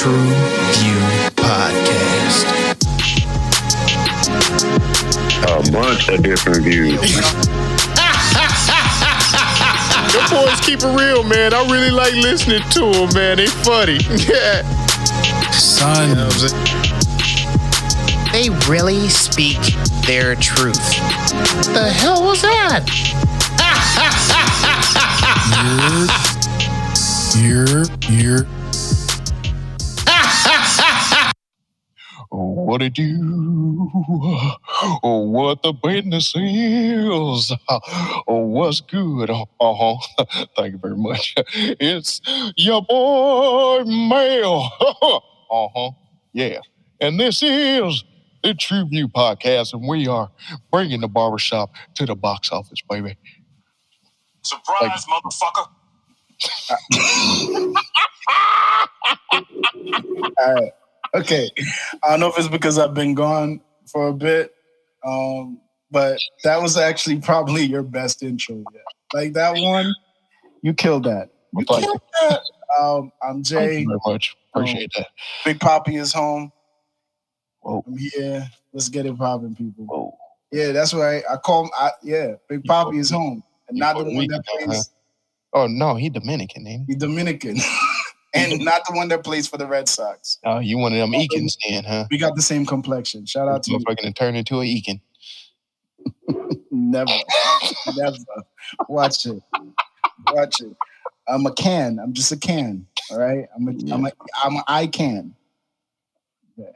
True View Podcast. A bunch of different views. Your boys keep it real, man. I really like listening to them, man. They funny. Yeah. Son. You know what I'm saying? They really speak their truth. What the hell was that? You're. What it do? Oh, what the business is? Oh, what's good? Thank you very much. It's your boy Mail. Yeah. And this is the True View Podcast, and we are bringing the barbershop to the box office, baby. Surprise, motherfucker. All right. Okay. I don't know if it's because I've been gone for a bit, but that was actually probably your best intro yet. Like that one, you killed that. You killed that. I'm Jay. Thank you very much. Appreciate that. Big Poppy is home. Whoa. I'm here. Let's get it popping, people. Whoa. Yeah, that's right. I call him. Big Poppy is home. And not the one that plays. Oh, no, he Dominican, ain't he? He's Dominican. And not the one that plays for the Red Sox. Oh, you one of them Eakins then, huh? We got the same complexion. Shout out to you. Motherfucking turn into an Eakin. Never. Watch it. I'm a can. I'm just a can. All right. I'm an I can. Yeah.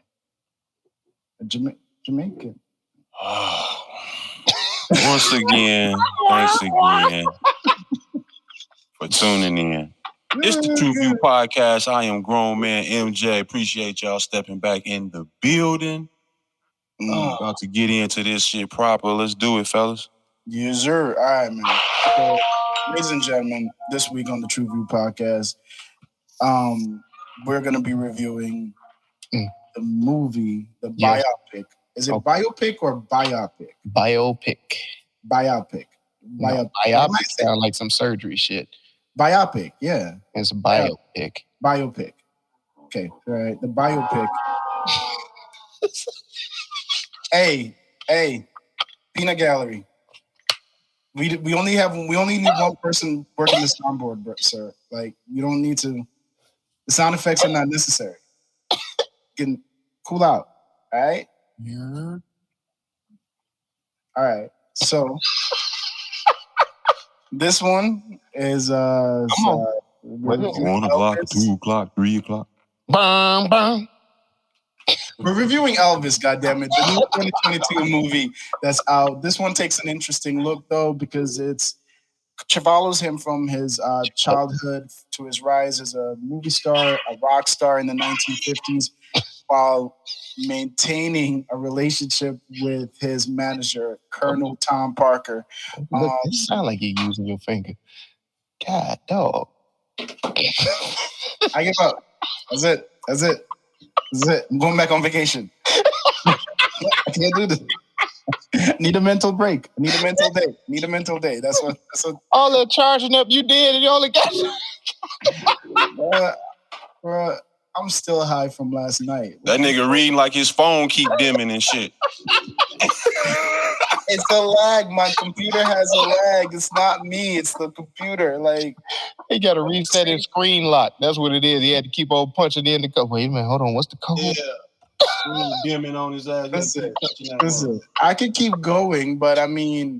A Jamaican. Once again, thanks again for tuning in. It's the True View Podcast. I am grown man MJ. Appreciate y'all stepping back in the building. About to get into this shit proper. Let's do it, fellas. Yes, sir. All right, man. So, ladies and gentlemen, this week on the True View Podcast, we're going to be reviewing the movie, the biopic. Is it biopic or biopic? Biopic. Biopic. No, biopic sound like some surgery shit. Biopic, yeah. It's a biopic. Biopic. Okay, all right. The biopic. Hey, Peanut Gallery. We only need one person working the soundboard, sir. Like, you don't need to. The sound effects are not necessary. You can cool out. All right. Yeah. All right. So this one is 1 o'clock, 2 o'clock, 3 o'clock. Bum, bum. We're reviewing Elvis, goddammit, the new 2022 movie that's out. This one takes an interesting look, though, because it follows him from his childhood to his rise as a movie star, a rock star in the 1950s, while maintaining a relationship with his manager, Colonel Tom Parker. Look, it sound like you're using your finger. God, dog. I give up. That's it. I'm going back on vacation. I can't do this. Need a mental break. Need a mental day. That's what. All the charging up you did, and you only got. Bro, I'm still high from last night. That nigga reading like his phone keep dimming and shit. It's a lag. My computer has a lag. It's not me. It's the computer. Like, he got to reset his screen lock. That's what it is. He had to keep on punching in the code. Wait a minute. Hold on. What's the code? Yeah. Dimming on his ass. Listen, I could keep going, but I mean,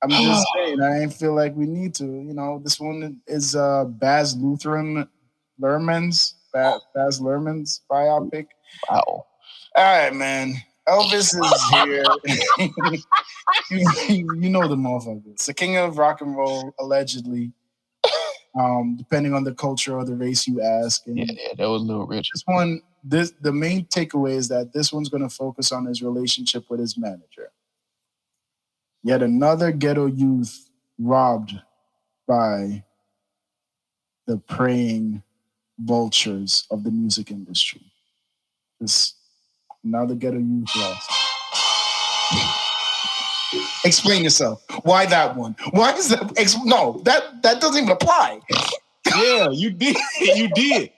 I'm just saying, I ain't feel like we need to. You know, this one is Baz Luhrmann's biopic. Wow. All right, man. Elvis is here. you know the motherfucker. It's the king of rock and roll, allegedly. Depending on the culture or the race you ask. And yeah, that was a little rich. The main takeaway is that this one's going to focus on his relationship with his manager. Yet another ghetto youth robbed by the preying vultures of the music industry. Now the ghetto youth lost. Explain yourself. Why that one? Why is that? No, that doesn't even apply. Yeah, you did. You did.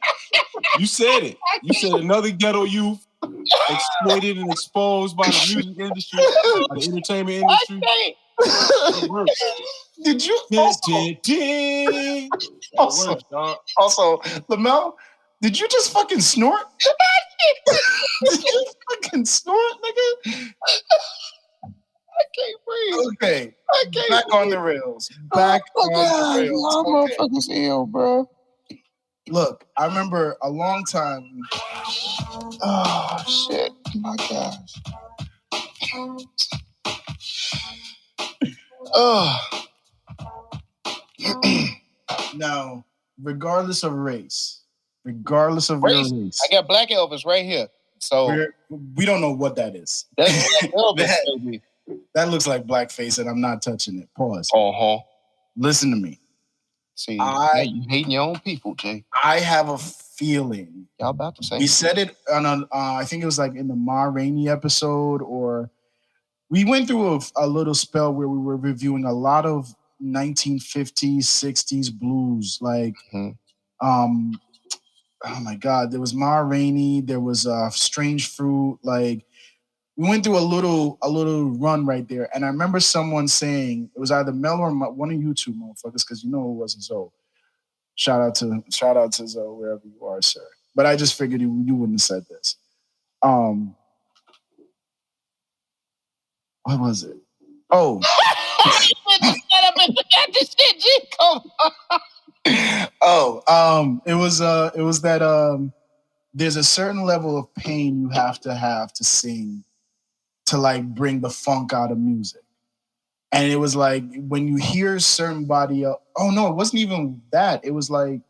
You said it. You said another ghetto youth exploited and exposed by the music industry, by the entertainment industry. It works. Did you works, dog. Also, Lamel, did you just fucking snort? Did you fucking snort, nigga? I can't breathe. Okay. I can't Back on the rails. Back on the rails. Y'all Okay. motherfuckers ill, bro. Look, I remember a long time. Oh shit! My gosh. Oh. Now, regardless of race, regardless of your race, I got Black Elvis right here. So we don't know what that is. that's Black Elvis, baby. That looks like blackface, and I'm not touching it. Pause. Listen to me. See, you hating your own people, Jay. I have a feeling. Y'all about to say. We said it on I think it was like in the Ma Rainey episode, or we went through a little spell where we were reviewing a lot of 1950s, 60s blues. Like, oh my God, there was Ma Rainey, there was Strange Fruit. Like, we went through a little run right there, and I remember someone saying it was either Mel or one of you two motherfuckers, because you know it wasn't Zoe. Shout out to Zoe wherever you are, sir. But I just figured you wouldn't have said this. What was it? Oh, it was that there's a certain level of pain you have to sing to like bring the funk out of music. And it was like when you hear certain body, oh no, it wasn't even that. It was like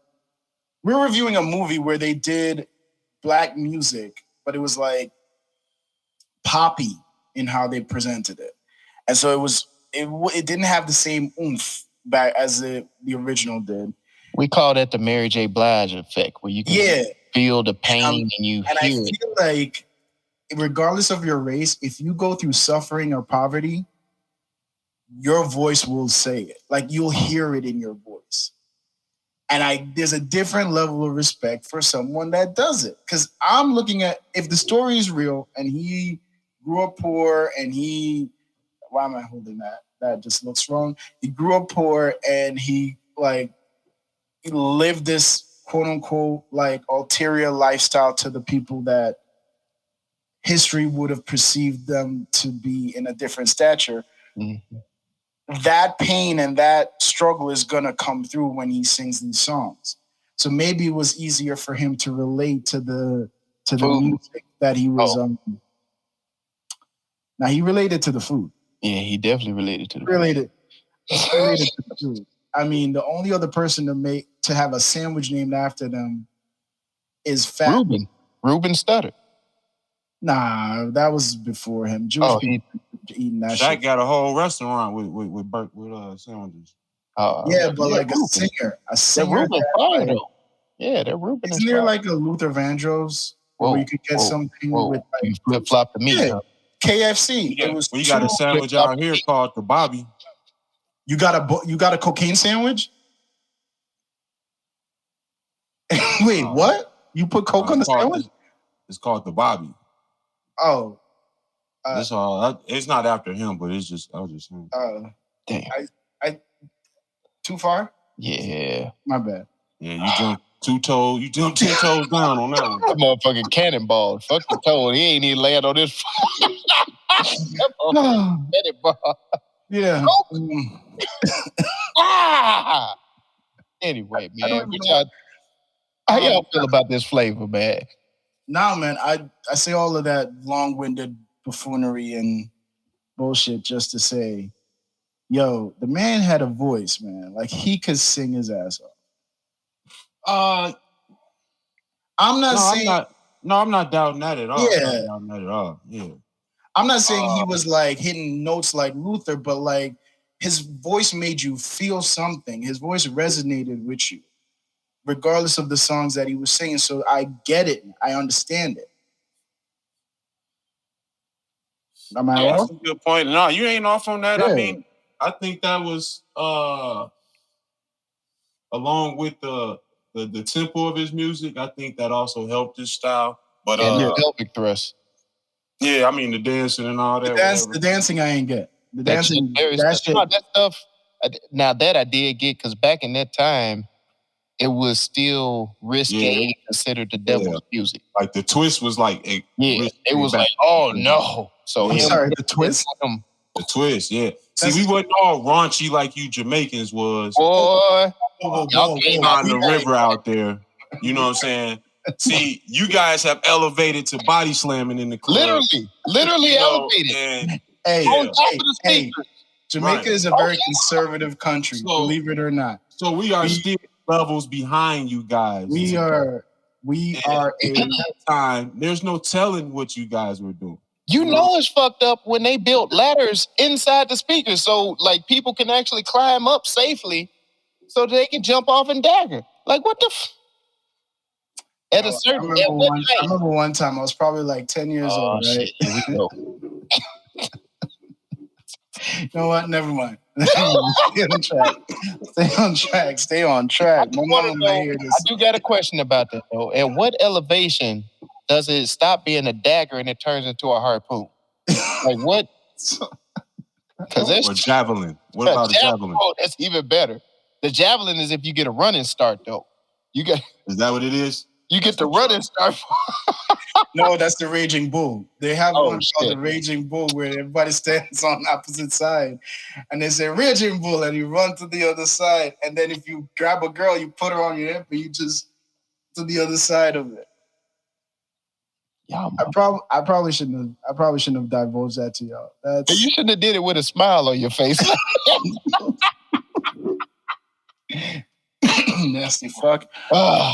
we're reviewing a movie where they did black music, but it was like poppy in how they presented it, and so it didn't have the same oomph back as the original did. We call that the Mary J. Blige effect, where you can feel the pain and you and hear I feel like, regardless of your race, if you go through suffering or poverty, your voice will say it. Like you'll hear it in your voice. And there's a different level of respect for someone that does it. Because I'm looking at, if the story is real and he grew up poor and why am I holding that? That just looks wrong. He grew up poor and he lived this quote unquote like ulterior lifestyle to the people that history would have perceived them to be in a different stature. Mm-hmm. That pain and that struggle is going to come through when he sings these songs. So maybe it was easier for him to relate to the music that he was. Now he related to the food. Yeah, he definitely related to the related to the food. I mean, the only other person to have a sandwich named after them is Fat Reuben Studdard. Nah, that was before him. Jewish people eating that Shaq shit. got a whole restaurant with sandwiches. Yeah, but like a singer. Reuben fire though. Yeah, that Reuben. Isn't there like a Luther Vandross where you could get something with like flip flop the meat? Yeah. KFC. Yeah, it was you got a sandwich out here called the Bobby. You got a cocaine sandwich? Wait, what? You put coke on the sandwich? It's called the Bobby. Oh, it's not after him, but it's just I was just saying. Damn, I too far? Yeah, my bad. Yeah, you jumped 2 toes. You jumped 10 toes down on that one. That motherfucking cannonball. Fuck the toe. He ain't even land on this. Cannonball. Yeah. Anyway, man, how y'all feel about this flavor, man? Nah, man, I say all of that long-winded buffoonery and bullshit just to say, yo, the man had a voice, man. Like he could sing his ass off. I'm not doubting that at all. Yeah. I'm not doubting that at all. Yeah. I'm not saying he was like hitting notes like Luther, but like his voice made you feel something. His voice resonated with you, regardless of the songs that he was singing. So I get it. I understand it. Am I That's a good point. No, you ain't off on that. Yeah. I mean, I think that was along with the tempo of his music, I think that also helped his style. But and the pelvic thrust. yeah, I mean the dancing and all that. The dancing I ain't get. The dancing, that stuff. Now that I did get, because back in that time, it was still risque, considered the devil's music. Like the twist was like it was like, oh no. So I'm sorry, the twist. The twist, yeah. See, we wasn't all raunchy like you Jamaicans was. Boy, y'all came on the river out there. You know what I'm saying? See, you guys have elevated to body slamming in the club. Literally elevated. Hey, Jamaica is a very conservative country, believe it or not. So we are still levels behind you guys. We are at that time. There's no telling what you guys were doing. You know it's fucked up when they built ladders inside the speakers, so like people can actually climb up safely, so they can jump off and dagger. Like what the? At a certain, I remember one time I was probably like 10 years old. Right? Shit. Here we go. You know what? Never mind. Stay on track. I do got a question about that though. At what elevation does it stop being a dagger and it turns into a harpoon? Like what? Because that's or javelin. What about a javelin? Oh, that's even better. The javelin is if you get a running start though. Is that what it is? You get the running start. No, that's the Raging Bull. They have one called the Raging Bull where everybody stands on opposite side. And they say, Raging Bull, and you run to the other side. And then if you grab a girl, you put her on your hip and you just to the other side of it. Yeah, I probably shouldn't have divulged that to y'all. You shouldn't have did it with a smile on your face. Nasty fuck. All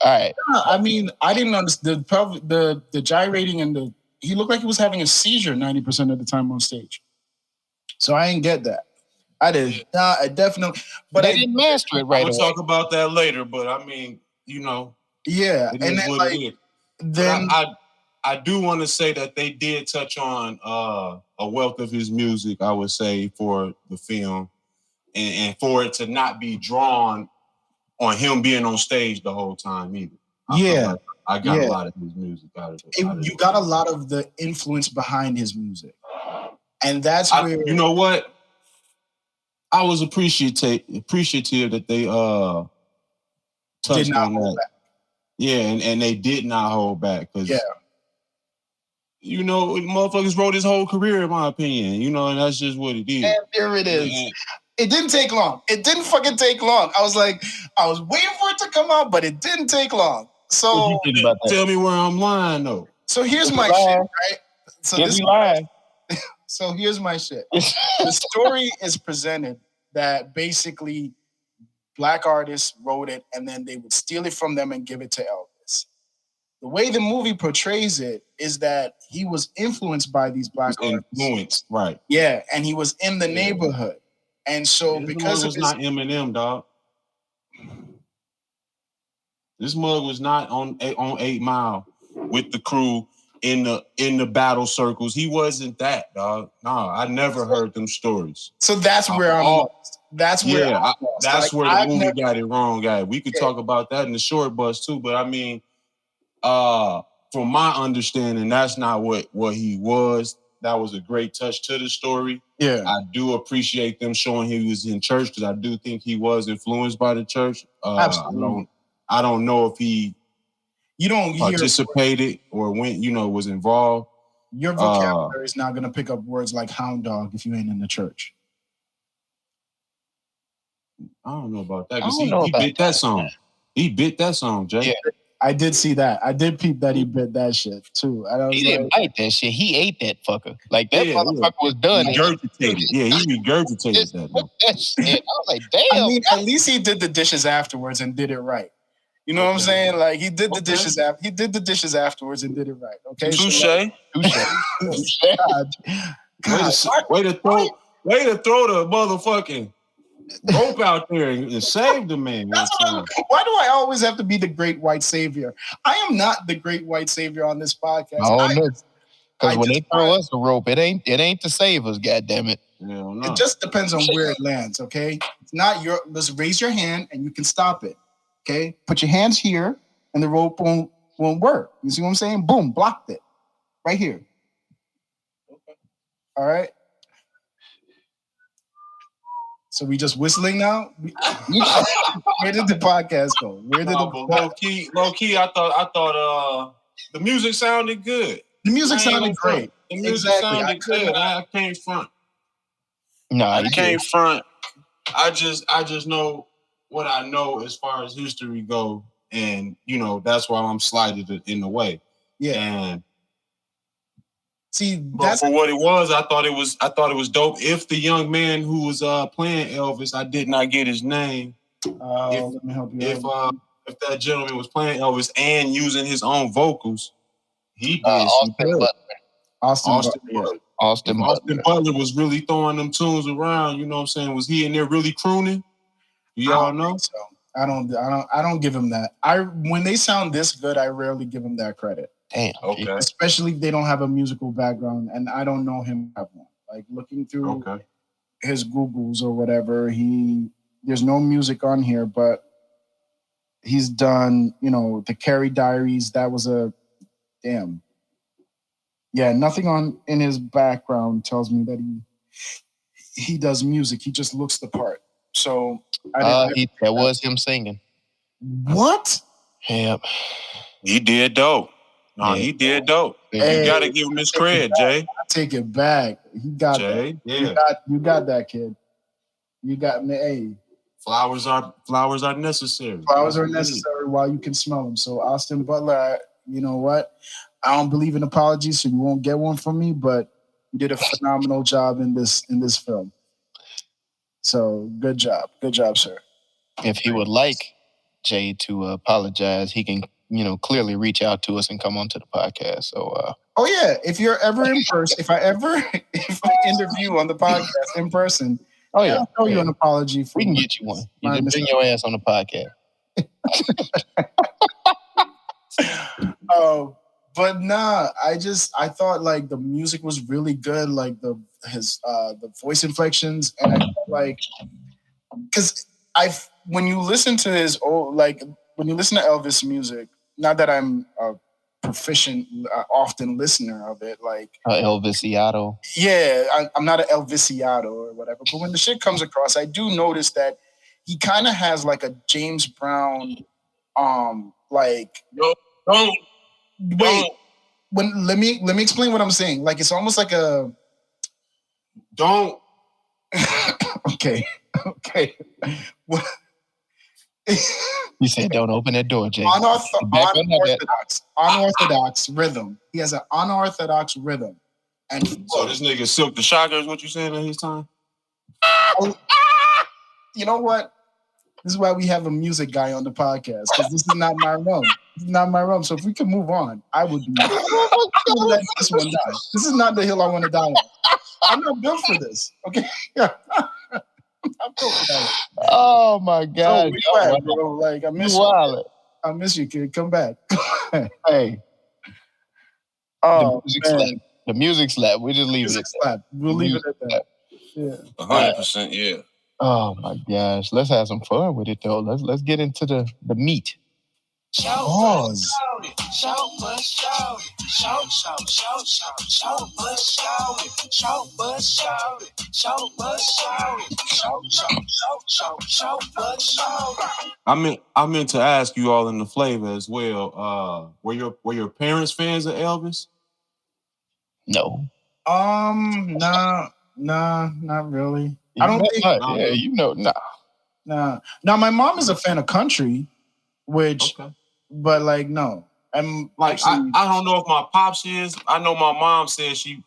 right. I mean, I didn't understand the gyrating and he looked like he was having a seizure 90% of the time on stage. So I didn't get that. I did. I definitely. But I didn't master it right away. We'll talk about that later, but I mean, you know. Yeah. And then then I do want to say that they did touch on a wealth of his music, I would say, for the film. And for it to not be drawn on him being on stage the whole time either. I got a lot of his music out of it. You got a lot of the influence behind his music. And that's where... You know what? I was appreciative that they touched on that. Yeah, and they did not hold back. Because, you know, motherfuckers wrote his whole career, in my opinion. You know, and that's just what it is. And there it is. It didn't take long. It didn't fucking take long. I was waiting for it to come out, but it didn't take long. So tell me where I'm lying though. So here's my shit, right? So here's my shit. The story is presented that basically black artists wrote it and then they would steal it from them and give it to Elvis. The way the movie portrays it is that he was influenced by these black artists. Right. Yeah, and he was in the neighborhood. And so because it was not Eminem, dog. This mug was not on 8 Mile with the crew in the battle circles. He wasn't that, dog. No, I never heard them stories. So that's where I'm lost. That's where that's where the movie got it wrong, guy. We could talk about that in the short bus too, but I mean, from my understanding, that's not what he was. That was a great touch to the story. Yeah. I do appreciate them showing he was in church because I do think he was influenced by the church. Absolutely. I don't know if he participated or went, was involved. Your vocabulary is not going to pick up words like hound dog if you ain't in the church. I don't know about that because he bit that song. He bit that song, Jay. Yeah. I did see that. I did peep that he bit that shit too. He didn't bite that shit. He ate that fucker. Like that motherfucker was done. He regurgitated. He regurgitated that shit. I was like, damn. I mean, at least he did the dishes afterwards and did it right. You know what I'm saying? Like he did the dishes. He did the dishes afterwards and did it right. Okay. Touche. God. Way to throw the motherfucking rope out there and save the man. Why do I always have to be the great white savior? I am not the great white savior on this podcast. Oh no, because when they throw us a rope, it ain't to save us. God damn it. Hell no. It just depends on where it lands, okay? It's not your. Let's raise your hand and you can stop it, okay? Put your hands here and the rope won't work. You see what I'm saying? Boom, blocked it right here. All right. So we just whistling now. Where did the podcast go? Low key, I thought the music sounded good. The music sounded great. The music sounded good. I can't front. No, I can't front. I just know what I know as far as history go, and that's why I'm slighted in the way. Yeah. And see, but for what it was, I thought it was dope. If the young man who was playing Elvis, I did not get his name. Let me help you out. If that gentleman was playing Elvis and using his own vocals, he did Austin Butler was really throwing them tunes around. You know what I'm saying? Was he in there really crooning? Y'all know? So I don't give him that. When they sound this good, I rarely give him that credit. Damn. Okay. Especially if they don't have a musical background, and I don't know him have one. Like looking through his Googles or whatever, there's no music on here, but he's done, the Carrie Diaries. That was damn. Yeah, nothing in his background tells me that he does music. He just looks the part. So that was him singing. What? Yep. He did dope. No, he did dope. Hey, you gotta give him his cred, Jay. I take it back. He got Jay, that. Yeah. You got that, kid. You got me. Hey. Flowers are necessary. Flowers are necessary while you can smell them. So Austin Butler, you know what? I don't believe in apologies, so you won't get one from me. But you did a phenomenal job in this film. So good job, sir. If he would like Jay to apologize, he can, clearly reach out to us and come onto the podcast. So, oh yeah, if you're ever in person, if I interview on the podcast in person, I'll throw you an apology. We can get you one. You can bring your ass on the podcast. But nah, I thought like the music was really good, like the voice inflections, and I felt like because when you listen to when you listen to Elvis music, not that I'm a proficient, often listener of it, like Elvisiato. Yeah, I'm not an Elvisiato or whatever, but when the shit comes across, I do notice that he kind of has like a James Brown, like. Don't. Wait, let me explain what I'm saying. Like it's almost like a don't. Okay. You said don't open that door, Jay. Unorthodox rhythm. He has an unorthodox rhythm. And so this nigga Silk the Shocker is what you saying at his time? You know what? This is why we have a music guy on the podcast, because this is not my realm. This is not my realm. So if we can move on, I would be. Let this one die. This is not the hill I want to die on. I'm not built for this. Okay. I'm built for that. Oh my God. Bro. Like I miss you. I miss you, kid. Come back. Hey. Oh, the music slap. We just leave it. We'll leave it at that. Yeah. 100%. Yeah. Oh my gosh. Let's have some fun with it though. Let's get into the meat. Pause. I meant to ask you all in the flavor as well. Were your parents fans of Elvis? No. Nah, not really. I don't think. Nah. Now my mom is a fan of country, which, but like no. I'm like actually, I don't know if my pops is. I know my mom said she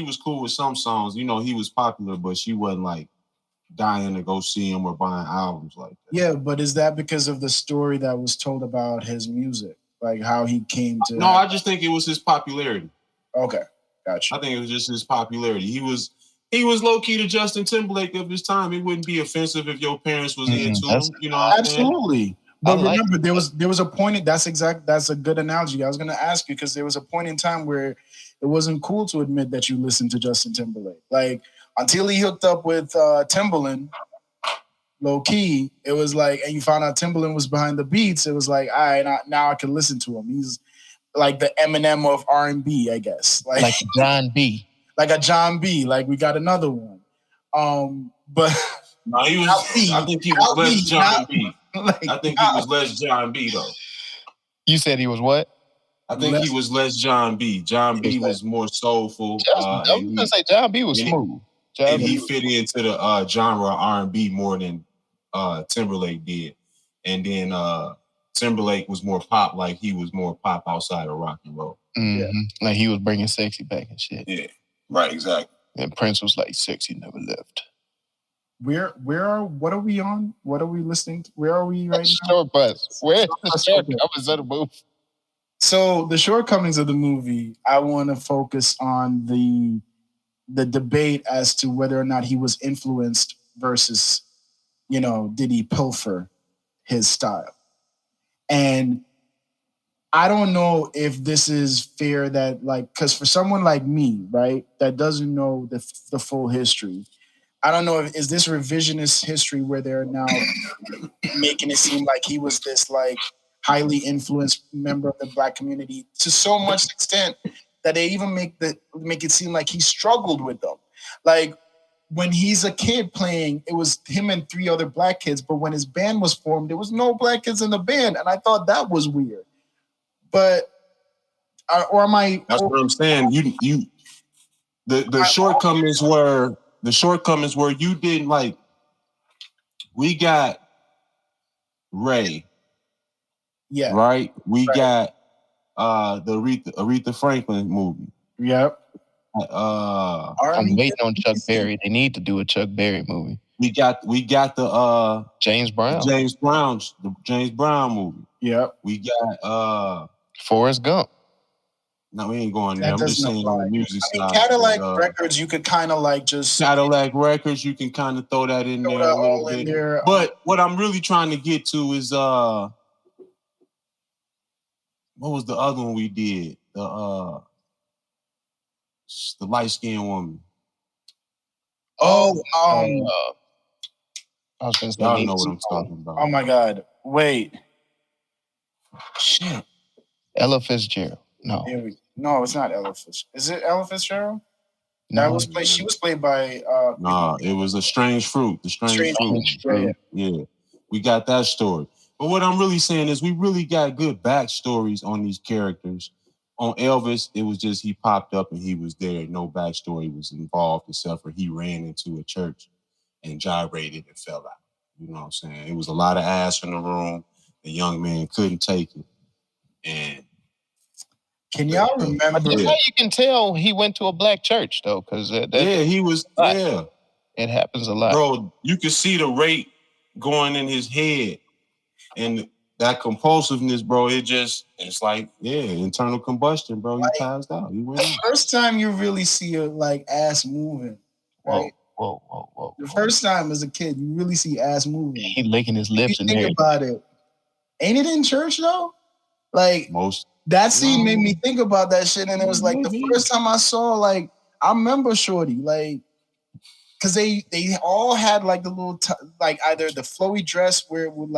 was cool with some songs. He was popular, but she wasn't like dying to go see him or buying albums like that. Yeah, but is that because of the story that was told about his music, like how he came to? No, I just think it was his popularity. Okay, gotcha. I think it was just his popularity. He was low key to Justin Timberlake of his time. It wouldn't be offensive if your parents was into him. Absolutely. But remember, there was a point. That's a good analogy. I was going to ask you because there was a point in time where it wasn't cool to admit that you listened to Justin Timberlake. Like until he hooked up with Timbaland, low key, it was like, and you found out Timbaland was behind the beats. It was like, all right, now I can listen to him. He's like the Eminem of R&B, I guess. Like John B. Like a John B. Like we got another one. But no, he was. I think he was less John B. Like, I think he was less John B. though. You said he was what? I think he was less John B. John B was more soulful. I was gonna say John B was smooth. And he fit into the genre R&B more than Timberlake did. And then Timberlake was more pop, like he was more pop outside of rock and roll. Mm-hmm. Yeah. Like he was bringing sexy back and shit. Yeah, right, exactly. And Prince was like, sexy never left. What are we on? What are we listening to? Where are we right now? Short bus. Where's the shortcomings of the movie? So the shortcomings of the movie, I want to focus on the debate as to whether or not he was influenced versus, did he pilfer his style? And I don't know if this is fair that, like, because for someone like me, right, that doesn't know the full history, I don't know is this revisionist history where they're now making it seem like he was this like highly influenced member of the Black community to so much extent that they even make it seem like he struggled with them. Like when he's a kid playing, it was him and 3 other Black kids, but when his band was formed, there was no Black kids in the band, and I thought that was weird. But or am I? That's what I'm saying. The shortcomings were you didn't like. We got Ray. Yeah. Right. We got the Aretha Franklin movie. Yep. I'm waiting on Chuck Berry. They need to do a Chuck Berry movie. We got the James Brown. The James Brown movie. Yep. We got Forrest Gump. No, we ain't going there. I'm just saying on the music side. Cadillac Records, you could kind of like just Cadillac Records, you can kind of throw that in there a little bit. There. But what I'm really trying to get to is what was the other one we did? The light-skinned woman. I was gonna say, y'all know what I'm talking about. Oh my God! Wait, shit. Ella Fitzgerald. No, it's not Ella Fitzgerald. Is it Ella Fitzgerald? No, she was played by. It was a Strange Fruit. The Strange Fruit. Yeah, we got that story. But what I'm really saying is we really got good backstories on these characters. On Elvis, it was just he popped up and he was there. No backstory was involved except for he ran into a church and gyrated and fell out. You know what I'm saying? It was a lot of ass in the room. The young man couldn't take it. And can y'all remember? That's how you can tell he went to a Black church, though, because he was. Yeah, it happens a lot, bro. You could see the rate going in his head, and that compulsiveness, bro. It's like internal combustion, bro. He passed out. He went out. First time you really see a ass moving, right? Whoa. The first time as a kid, you really see ass moving. He licking his lips and think about it. Ain't it in church though? Like that scene made me think about that shit, and it was like the first time I saw I remember Shorty because they all had like the little either the flowy dress where it would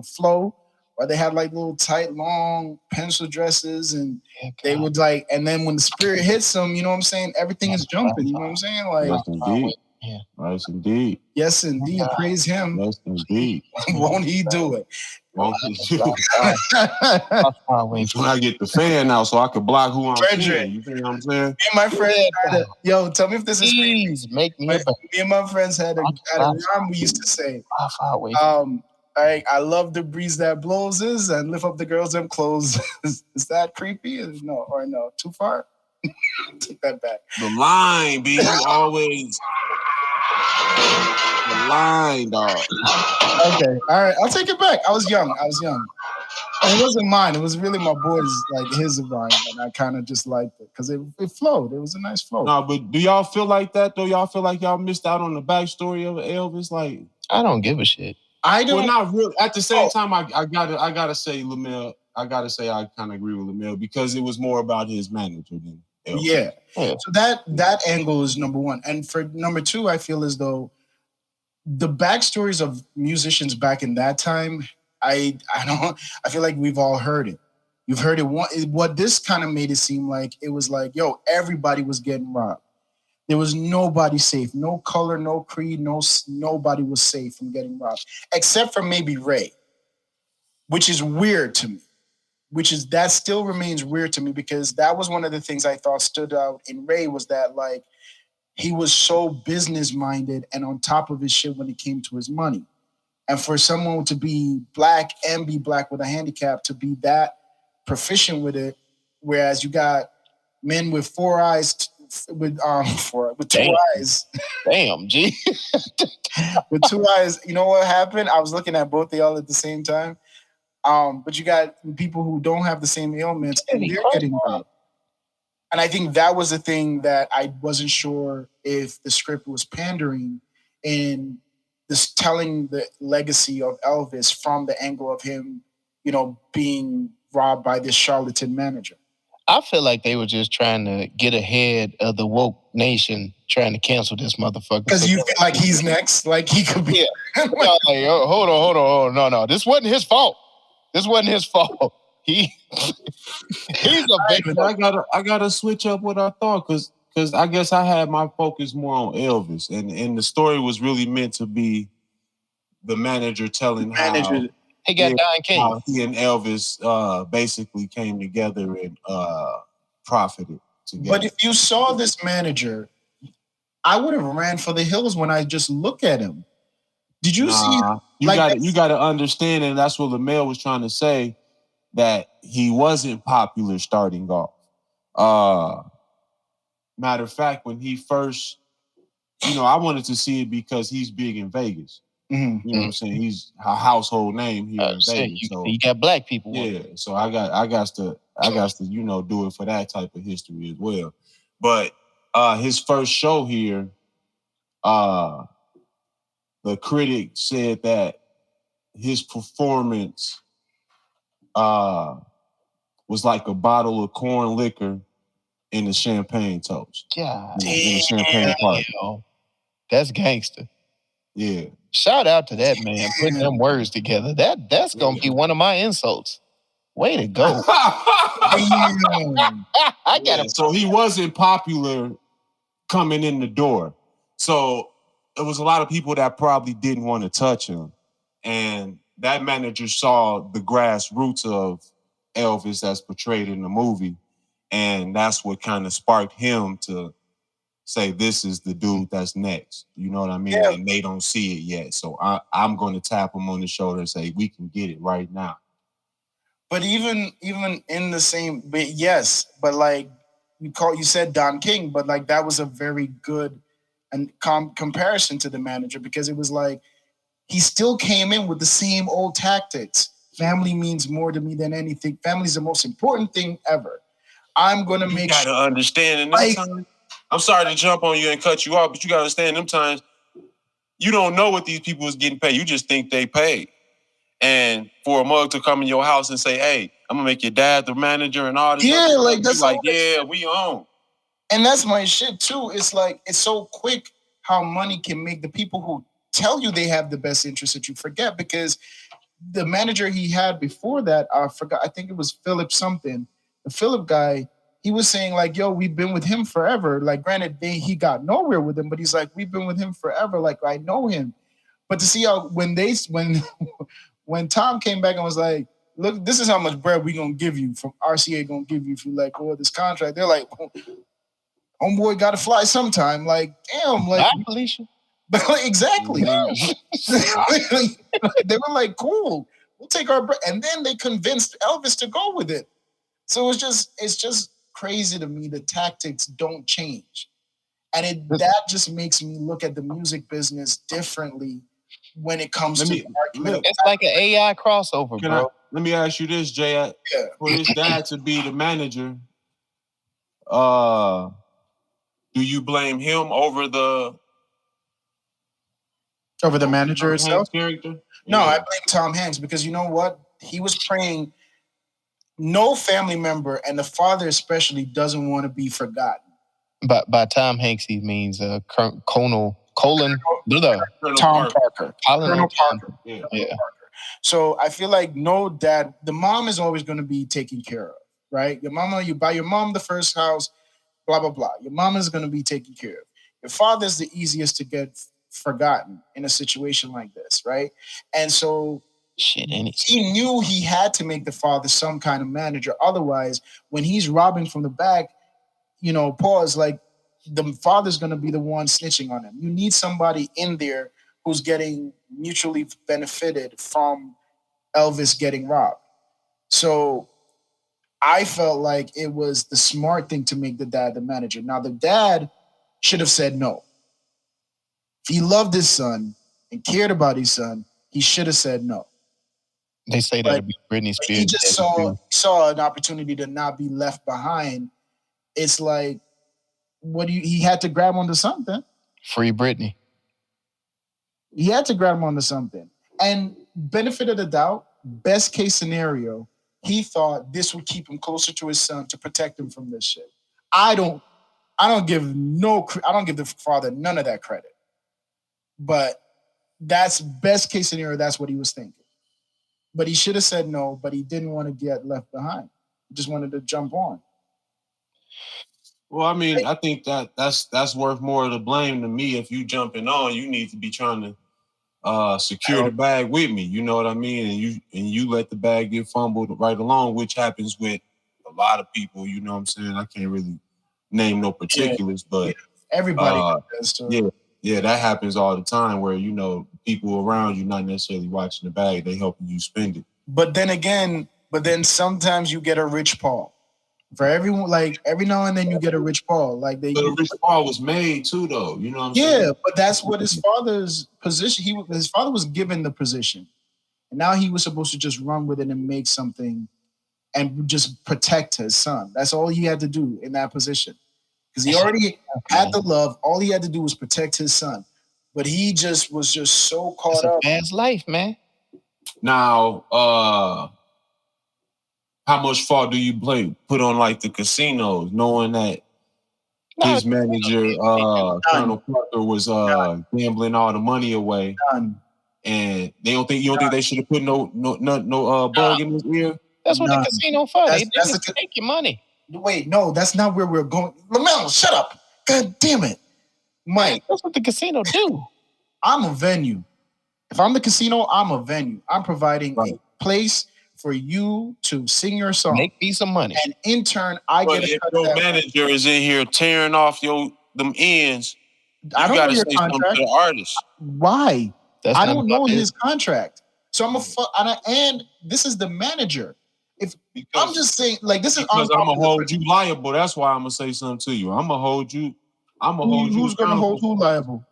flow, or they had like little tight long pencil dresses, and they would and then when the spirit hits them, you know what I'm saying, everything is jumping. You know what I'm saying? Yes, indeed. Yeah. Yes, indeed. Yes, indeed. Praise him. Yes, indeed. Won't he do it? Won't he do it? When I get the fan out so I can block who I'm seeing. You think what I'm saying? Me and my friend tell me if this is crazy. Make me me and my friends had a rhyme we used to say. I love the breeze that blows and lift up the girls' them clothes. Is that creepy? No, too far? Take that back. The line, B, you always the line, dog. Okay, all right, I'll take it back. I was young. And it wasn't mine. It was really my boys, his rhyme, and I kind of just liked it because it flowed. It was a nice flow. No, but do y'all feel like that though? Y'all feel like y'all missed out on the backstory of Elvis? I don't give a shit. I don't. Well, not really. At the same time, I gotta say, Lamel. I gotta say, I kind of agree with Lamel because it was more about his manager than Elvis. Yeah. So that angle is number one. And for number two, I feel as though the backstories of musicians back in that time, I feel like we've all heard it. You've heard it. What this kind of made it seem like, it was like, yo, everybody was getting robbed. There was nobody safe. No color, no creed, nobody was safe from getting robbed, except for maybe Ray, which is weird to me. That still remains weird to me, because that was one of the things I thought stood out in Ray, was that like he was so business minded and on top of his shit when it came to his money. And for someone to be black and be black with a handicap, to be that proficient with it, whereas you got men with four eyes, with two eyes. Damn, G. With two eyes. You know what happened? I was looking at both of y'all at the same time. But you got people who don't have the same ailments and they're getting robbed. And I think that was the thing that I wasn't sure if the script was pandering in this, telling the legacy of Elvis from the angle of him, being robbed by this charlatan manager. I feel like they were just trying to get ahead of the woke nation, trying to cancel this motherfucker. Because you feel like he's next, like he could be. Yeah. Hold on. No. This wasn't his fault. He's a victim. I gotta switch up what I thought, because I guess I had my focus more on Elvis, and the story was really meant to be the manager telling how he got Don King. How he and Elvis basically came together and profited together. But if you saw this manager, I would have ran for the hills when I just look at him. Did you see? You got to understand, and that's what LaMail was trying to say, that he wasn't popular starting off. Matter of fact, when he first, I wanted to see it because he's big in Vegas. Mm-hmm. You know what I'm saying? He's a household name here in Vegas. So you got black people. Yeah, so I got to do it for that type of history as well. But his first show here, the critic said that his performance was like a bottle of corn liquor in a champagne toast. God, in a champagne party. That's gangster. Yeah. Shout out to that man putting them words together. That's gonna be one of my insults. Way to go. I got it. So he wasn't popular coming in the door. So it was a lot of people that probably didn't want to touch him. And that manager saw the grassroots of Elvis as portrayed in the movie. And that's what kind of sparked him to say, this is the dude that's next. You know what I mean? Yeah. And they don't see it yet. So I'm going to tap him on the shoulder and say, we can get it right now. But even in the same, but like you said Don King, but like that was a very good and comparison to the manager, because it was like he still came in with the same old tactics. Family means more to me than anything. Family's the most important thing ever. I'm gonna make sure. You gotta understand in them times. I'm sorry to jump on you and cut you off, but you gotta understand them times. You don't know what these people is getting paid. You just think they paid. And for a mug to come in your house and say, "Hey, I'm gonna make your dad the manager and all this," that's like, yeah, we own. And that's my shit too. It's like it's so quick how money can make the people who tell you they have the best interest that you forget, because the manager he had before that, I forgot. I think it was Philip something. The Philip guy, he was saying like, "Yo, we've been with him forever." Like, granted, he got nowhere with him, but he's like, "We've been with him forever. Like, I know him." But to see how when Tom came back and was like, "Look, this is how much bread we gonna give you from RCA gonna give you if you like this contract," they're like, "Homeboy got to fly sometime." Like, damn, like, Felicia. But like, exactly. They were like, "Cool, we'll take our bread," and then they convinced Elvis to go with it. So it's just crazy to me. The tactics don't change, and that just makes me look at the music business differently when it comes to the argument. It's like an AI crossover, bro. Let me ask you this, Jay. For his dad to be the manager, do you blame him over the manager itself? Character? No, I blame Tom Hanks, because you know what? He was praying. no family member, and the father especially, doesn't want to be forgotten. But by Tom Hanks, he means Colin Colonel Tom Parker. Colonel Tom. Parker. Yeah. So I feel like no dad, the mom is always going to be taken care of, right? Your mama, you buy your mom the first house, blah, blah, blah. Your mom is going to be taken care of. Your father's the easiest to get forgotten in a situation like this, right? And so he knew he had to make the father some kind of manager. Otherwise, when he's robbing from the back, pause, like the father's going to be the one snitching on him. You need somebody in there who's getting mutually benefited from Elvis getting robbed. So I felt like it was the smart thing to make the dad the manager. Now, the dad should have said no. If he loved his son and cared about his son, he should have said no. They say that Britney Spears. He just saw an opportunity to not be left behind. It's like, he had to grab onto something. Free Britney. He had to grab onto something. And benefit of the doubt, best case scenario, he thought this would keep him closer to his son to protect him from this shit. I don't give the father none of that credit. But that's best case scenario. That's what he was thinking. But he should have said no, but he didn't want to get left behind. He just wanted to jump on. Well, I mean, I think that's worth more of the blame to me. If you jumping on, you need to be trying to secure the bag with me. You know what I mean? And you let the bag get fumbled right along, which happens with a lot of people. You know what I'm saying? I can't really name no particulars, but everybody does too. Yeah, that happens all the time where, people around you not necessarily watching the bag, they helping you spend it. But then sometimes you get a rich Paul. For everyone, like every now and then you get a rich Paul. Like the rich Paul was made too, though. You know what I'm saying? Yeah, but that's what his father's position. His father was given the position, and now he was supposed to just run with it and make something, and just protect his son. That's all he had to do in that position, because he already had the love. All he had to do was protect his son, but he was just so caught up. It's a man's life, man. Now, how much fault do you put on like the casinos, knowing that his manager, Colonel Parker, was gambling all the money away? And you don't think they should have put no bug in his ear? That's what the casino for. They just take your money. Wait, no, that's not where we're going. Lamel, shut up. God damn it. Mike. That's what the casino do. I'm a venue. If I'm the casino, I'm a venue. I'm providing a place for you to sing your song. Make me some money. And in turn, I get a cut. If your manager is in here tearing off them ends, I don't know your say contract. Something to the artist. Why? I don't know his contract. So and this is the manager. I'm just saying, like, this is because I'm gonna hold you liable. That's why I'm gonna say something to you. I'm gonna hold you. Who's gonna hold who liable?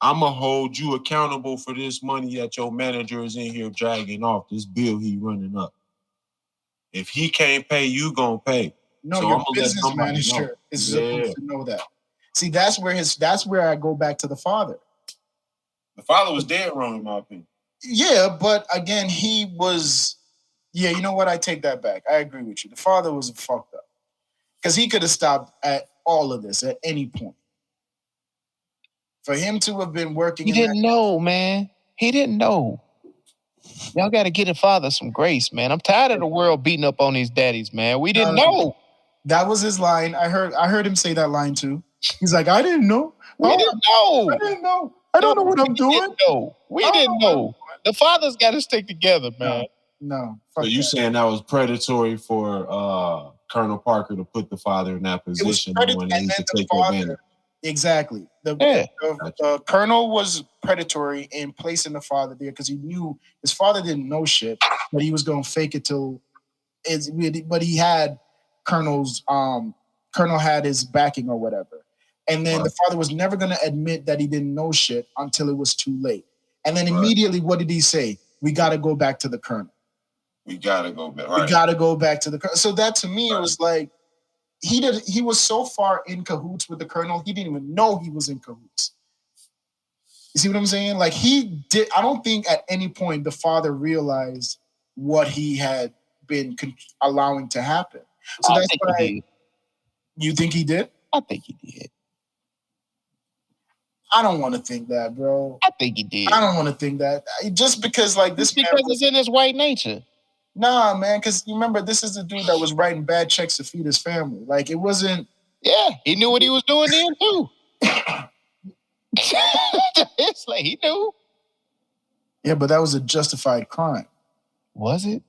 I'm gonna hold you accountable for this money that your manager is in here dragging off, this bill he running up. If he can't pay, you gonna pay. No, so your business manager is supposed to know that. See, that's where I go back to the father. The father was dead wrong, in my opinion. Yeah, but again, he was. Yeah, you know what? I take that back. I agree with you. The father was fucked up because he could have stopped at all of this at any point. For him to have been working, he didn't know, man. He didn't know. Y'all got to get the father some grace, man. I'm tired of the world beating up on these daddies, man. We didn't know. That was his line. I heard him say that line too. He's like, I didn't know. We didn't know. I didn't know. I don't know what I'm doing. We didn't know. The father's got to stick together, man. No. So you saying that was predatory for Colonel Parker to put the father in that position when he to take advantage? Exactly. The colonel was predatory in placing the father there because he knew his father didn't know shit, but he was going to fake it but he had Colonel had his backing or whatever. And then the father was never going to admit that he didn't know shit until it was too late. And then immediately, what did he say? We got to go back to the colonel. We got to go back. We got to go back to the colonel. So that to me, it was like, he was so far in cahoots with the colonel, he didn't even know he was in cahoots. You see what I'm saying? Like I don't think at any point the father realized what he had been allowing to happen. So that's why you think he did? I think he did. I don't want to think that, bro. I think he did. I don't want to think that. Just because like this because it's in his white nature. Nah, man, because you remember this is the dude that was writing bad checks to feed his family. Like it wasn't. Yeah, he knew what he was doing then too. It's like he knew. Yeah, but that was a justified crime. Was it?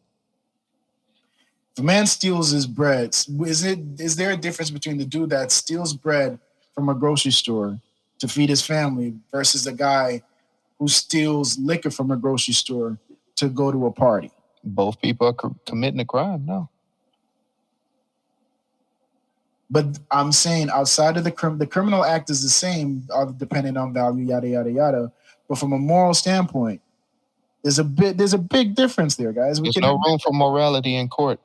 If a man steals his bread, is there a difference between the dude that steals bread from a grocery store to feed his family versus the guy who steals liquor from a grocery store to go to a party? Both people are committing a crime, no. But I'm saying outside of the criminal act is the same, depending on value, yada yada yada. But from a moral standpoint, there's a big difference there, guys. There's no room for morality in court.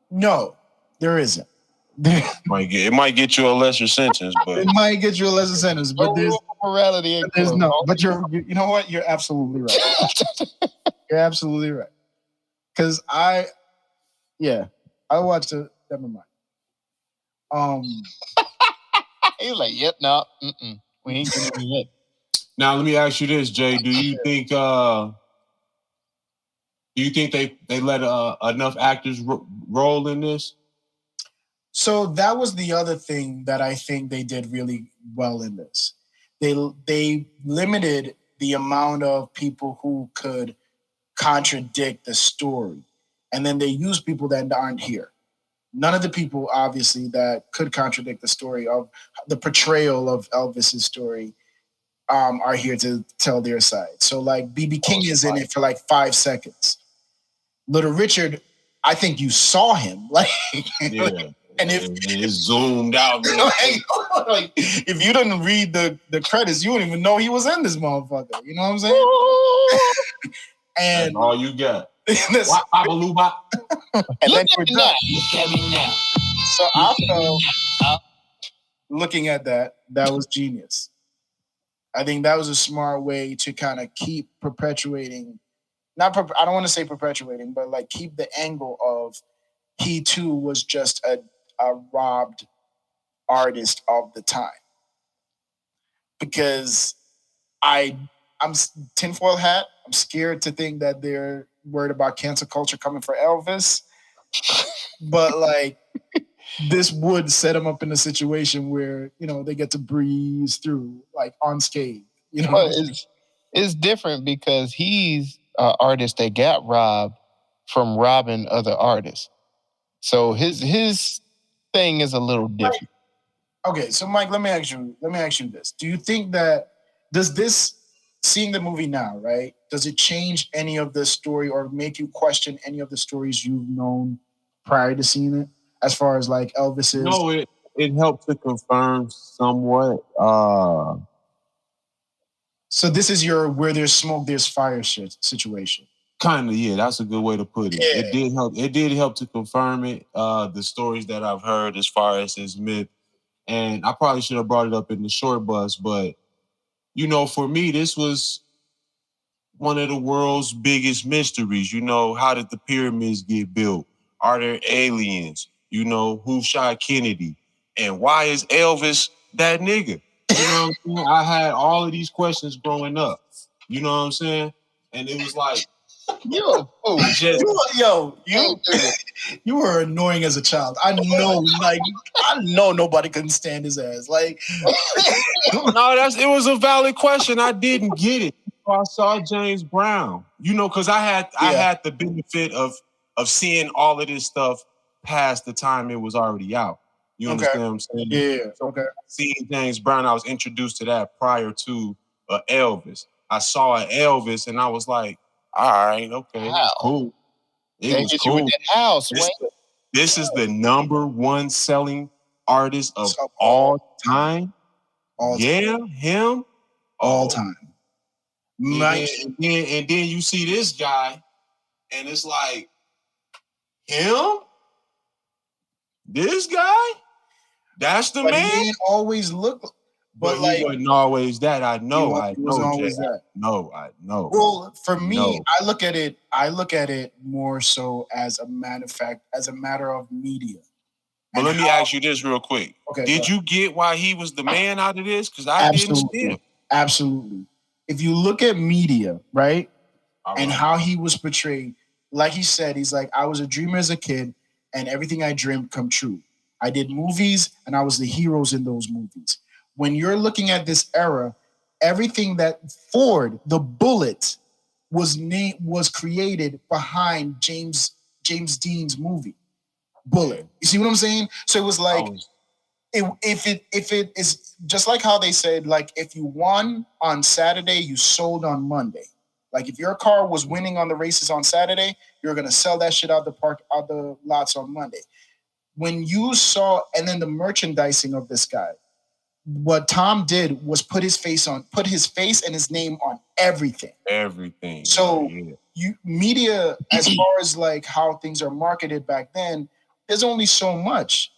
No, there isn't. It might get you a lesser sentence, but it might get you a lesser sentence. But there's morality in there's court. No. But you know what? You're absolutely right. You're absolutely right. Because I watched it. Never mind. He's like, yep, no, we ain't getting it yet. Now let me ask you this, Jay. Do you think they let enough actors roll in this? So that was the other thing that I think they did really well in this. They limited the amount of people who could contradict the story, and then they used people that aren't here. None of the people, obviously, that could contradict the story of the portrayal of Elvis's story are here to tell their side. So, like, B.B. King is in it for like 5 seconds. Little Richard, I think you saw him, like, Yeah. and if it's zoomed out, like, if you didn't read the credits, you wouldn't even know he was in this motherfucker. You know what I'm saying? And that's all you got. and then we're done. So I felt, looking at that was genius. I think that was a smart way to kind of keep perpetuating. I don't want to say perpetuating, but like keep the angle of he too was just a robbed artist of the time. Because I'm tinfoil hat. I'm scared to think that they're worried about cancel culture coming for Elvis. But like this would set him up in a situation where, you know, they get to breeze through like unscathed. You know, well, it's different because he's an artist that got robbed from robbing other artists. So his thing is a little different. Okay, so Mike, let me ask you this. Do you think that seeing the movie now, right? Does it change any of the story or make you question any of the stories you've known prior to seeing it? As far as like Elvis's? No, it helped to confirm somewhat. So this is your where there's smoke, there's fire situation. Kind of, yeah. That's a good way to put it. Yeah. It did help. It did help to confirm it. The stories that I've heard as far as his myth, and I probably should have brought it up in the short bus, but you know, for me, this was one of the world's biggest mysteries. You know, how did the pyramids get built? Are there aliens? You know, who shot Kennedy? And why is Elvis that nigga? You know what I'm saying? I had all of these questions growing up. You know what I'm saying? And it was like, you were annoying as a child. I know nobody couldn't stand his ass. Like, no, it was a valid question. I didn't get it. I saw James Brown. You know, because I had the benefit of seeing all of this stuff past the time it was already out. You understand what I'm saying? Yeah. So okay. Seeing James Brown, I was introduced to that prior to Elvis. I saw Elvis and I was like, all right, okay, it was cool. It was cool. This is the number one selling artist of all time. Him. All time. And then you see this guy, and it's like, him? This guy? That's the man? He didn't always look. But like, he wasn't always that. I know. He wasn't always Jay. that. No, I know. Well, for me, I look at it more so as a matter of media. But let me ask you this real quick. Okay, did you get why he was the man out of this? Because I didn't see him. Absolutely. If you look at media, right, and how he was portrayed, like he said, he's like, I was a dreamer as a kid, and everything I dreamed come true. I did movies, and I was the heroes in those movies. When you're looking at this era, everything that Ford, the Bullet, was created behind James Dean's movie, Bullet. You see what I'm saying? So it was like, if it is just like how they said, like, if you won on Saturday, you sold on Monday. Like, if your car was winning on the races on Saturday, you're gonna sell that shit out the lots on Monday. When you saw, and then the merchandising of this guy, what Tom did was put his face and his name on everything. Everything. So media, as far as like how things are marketed back then, there's only so much.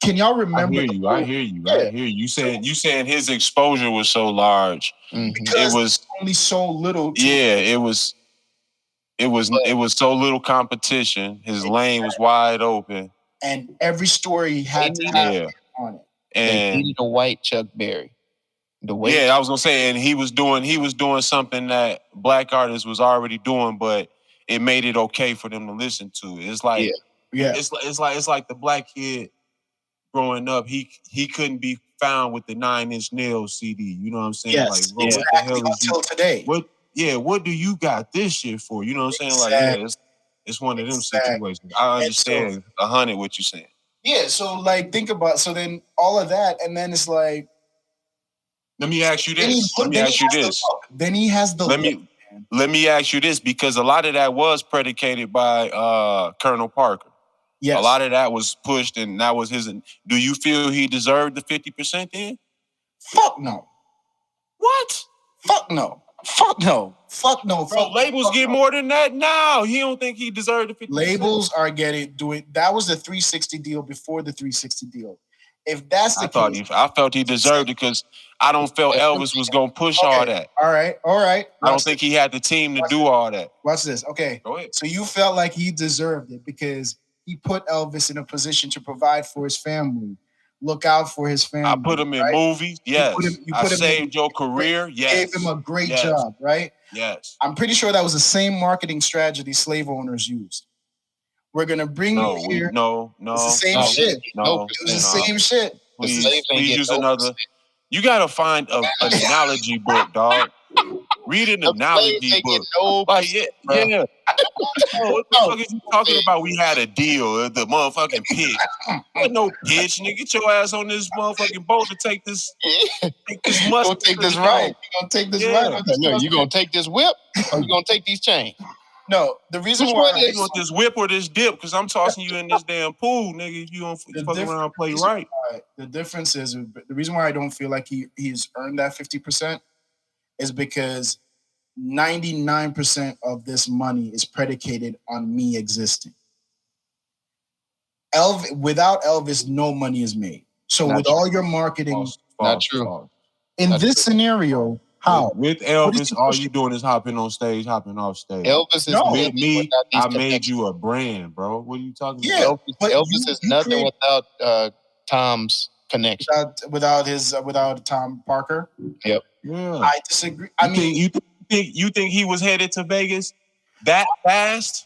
Can y'all remember? I hear you. You saying his exposure was so large. Because it was only so little. It was so little competition. His lane was wide open, and every story had to have on it. And they needed a white Chuck Berry. I was gonna say, and he was doing something that black artists was already doing, but it made it okay for them to listen to. It's like, it's like the black kid growing up. He couldn't be found with the 9 Inch Nails CD. You know what I'm saying? Yes, like, exactly. What the hell is until today? What do you got this shit for? You know what I'm saying? Exactly. Like, it's one of them situations. I understand 100 what you're saying. Yeah, so like think about then all of that, and then it's like, let me ask you this. Then he has the let me ask you this, because a lot of that was predicated by Colonel Parker. Yes. A lot of that was pushed, and that was his. Do you feel he deserved the 50% then? Fuck no. What? Fuck no. Fuck no. Fuck no. Bro, labels get more than that now. He don't think he deserved the 50%. Labels are doing. That was the 360 deal before the 360 deal. If that's the case, I felt he deserved it because I don't feel Elvis was gonna push all that. All right. I don't think he had the team to do all that. Watch this. Okay. Go ahead. So you felt like he deserved it because he put Elvis in a position to provide for his family, look out for his family. I put him in movies. Yes. I saved your career. Yes. Gave him a great job, right? Yes. I'm pretty sure that was the same marketing strategy slave owners used. We're gonna bring you here. No. It's the same shit. No. It was the same shit. Please use another. You gotta find an analogy book, dog. Read an analogy book. Yeah. What the fuck is you talking about? We had a deal. The motherfucking pitch. There's no pitch, nigga. Get your ass on this motherfucking boat to take this. Take this You gonna take this right. You gonna take this right. No, you gonna take this whip or you gonna take these chains? No, the reason why you want this whip or this dip, because I'm tossing you in this damn pool, nigga. You don't fuck around and play right. The difference is, the reason why I don't feel like he's earned that 50% is because 99% of this money is predicated on me existing. Without Elvis, no money is made. So with all your marketing, not true. In this scenario, how? With Elvis, all you doing is hopping on stage, hopping off stage. Elvis is with me. I made you a brand, bro. What are you talking about? Elvis is nothing without Tom's connection. Without Tom Parker. Yep. Yeah. I disagree. You think he was headed to Vegas that fast?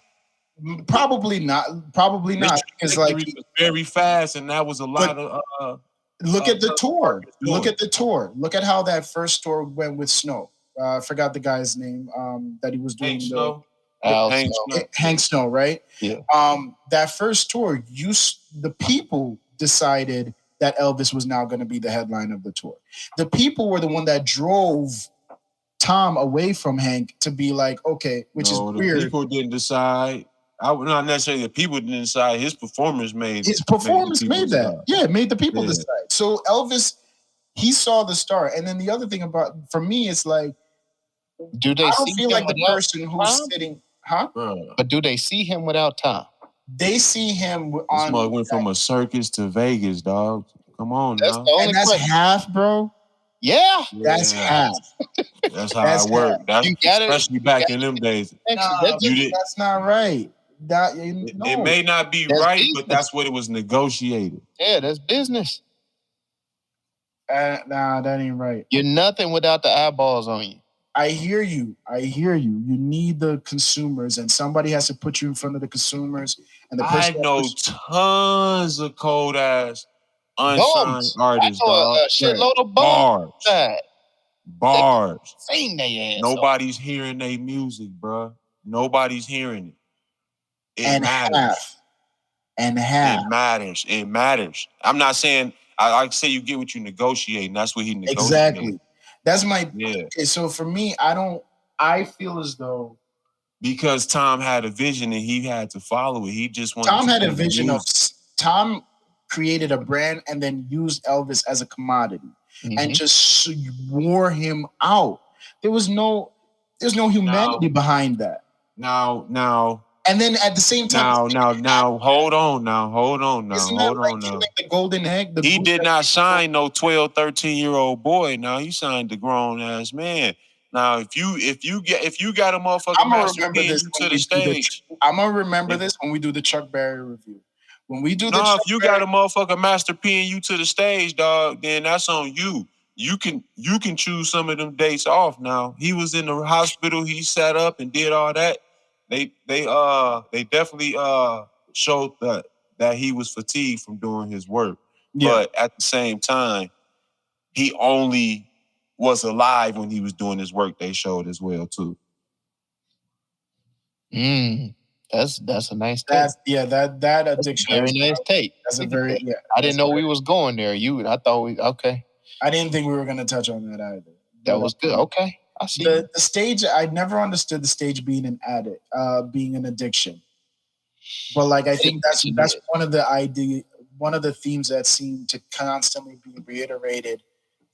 Probably not. Probably not. Because like very fast, and that was a lot of. Look at the tour. Look at the tour. Look at how that first tour went with Snow. I forgot the guy's name that he was doing. Hank Snow, right? Yeah. That first tour, the people decided that Elvis was now going to be the headline of the tour. The people were the one that drove Tom away from Hank to be like, okay, which is weird. People didn't decide. I would not necessarily the people didn't decide. His performance made that. Yeah, it made the people decide. So Elvis, he saw the star. And then the other thing for me, it's like, I don't feel like the person who's sitting, But do they see him without Tom? They see him on. This mug went from a circus to Vegas, dog. Come on, that's half, bro. Yeah. That's half. That's how it worked. That's You got it. especially back in them days. That's not right. It may not be That's right, business. but that's what it was negotiated. Yeah, that's business. Nah, that ain't right. You're nothing without the eyeballs on you. I hear you. You need the consumers, and somebody has to put you in front of the consumers. And the person I know tons of cold ass unsigned artists, I know dog. a shitload of bars. Bars. Sing their ass. Nobody's hearing their music, bro. Nobody's hearing it. It matters. It matters. I'm not saying I say you get what you negotiate, and that's what he negotiated. Exactly. That's my Okay, so for me, I feel as though because Tom had a vision and he had to follow it. He just wanted Tom had a vision of Tom created a brand and then used Elvis as a commodity and just wore him out. There's no humanity behind that. Now. And then at the same time, hold on now. Isn't that like the golden egg? He did not sign no 12, 13-year-old boy. Now he signed the grown ass man. Now if you got a motherfucker master P you to the stage, I'm gonna remember this when we do the Chuck Berry review. When we do if you got a motherfucker master P you to the stage, dog, then that's on you. You can choose some of them dates off. Now he was in the hospital. He sat up and did all that. They definitely showed that he was fatigued from doing his work. Yeah. But at the same time, he only was alive when he was doing his work. They showed as well too. That's a nice take. That addiction. Very nice take. That's a very I didn't know we was going there. I thought we okay. I didn't think we were gonna touch on that either. That was good. Okay. I see. The stage, I never understood the stage being an addict, being an addiction. But like I think that's one of the themes that seem to constantly be reiterated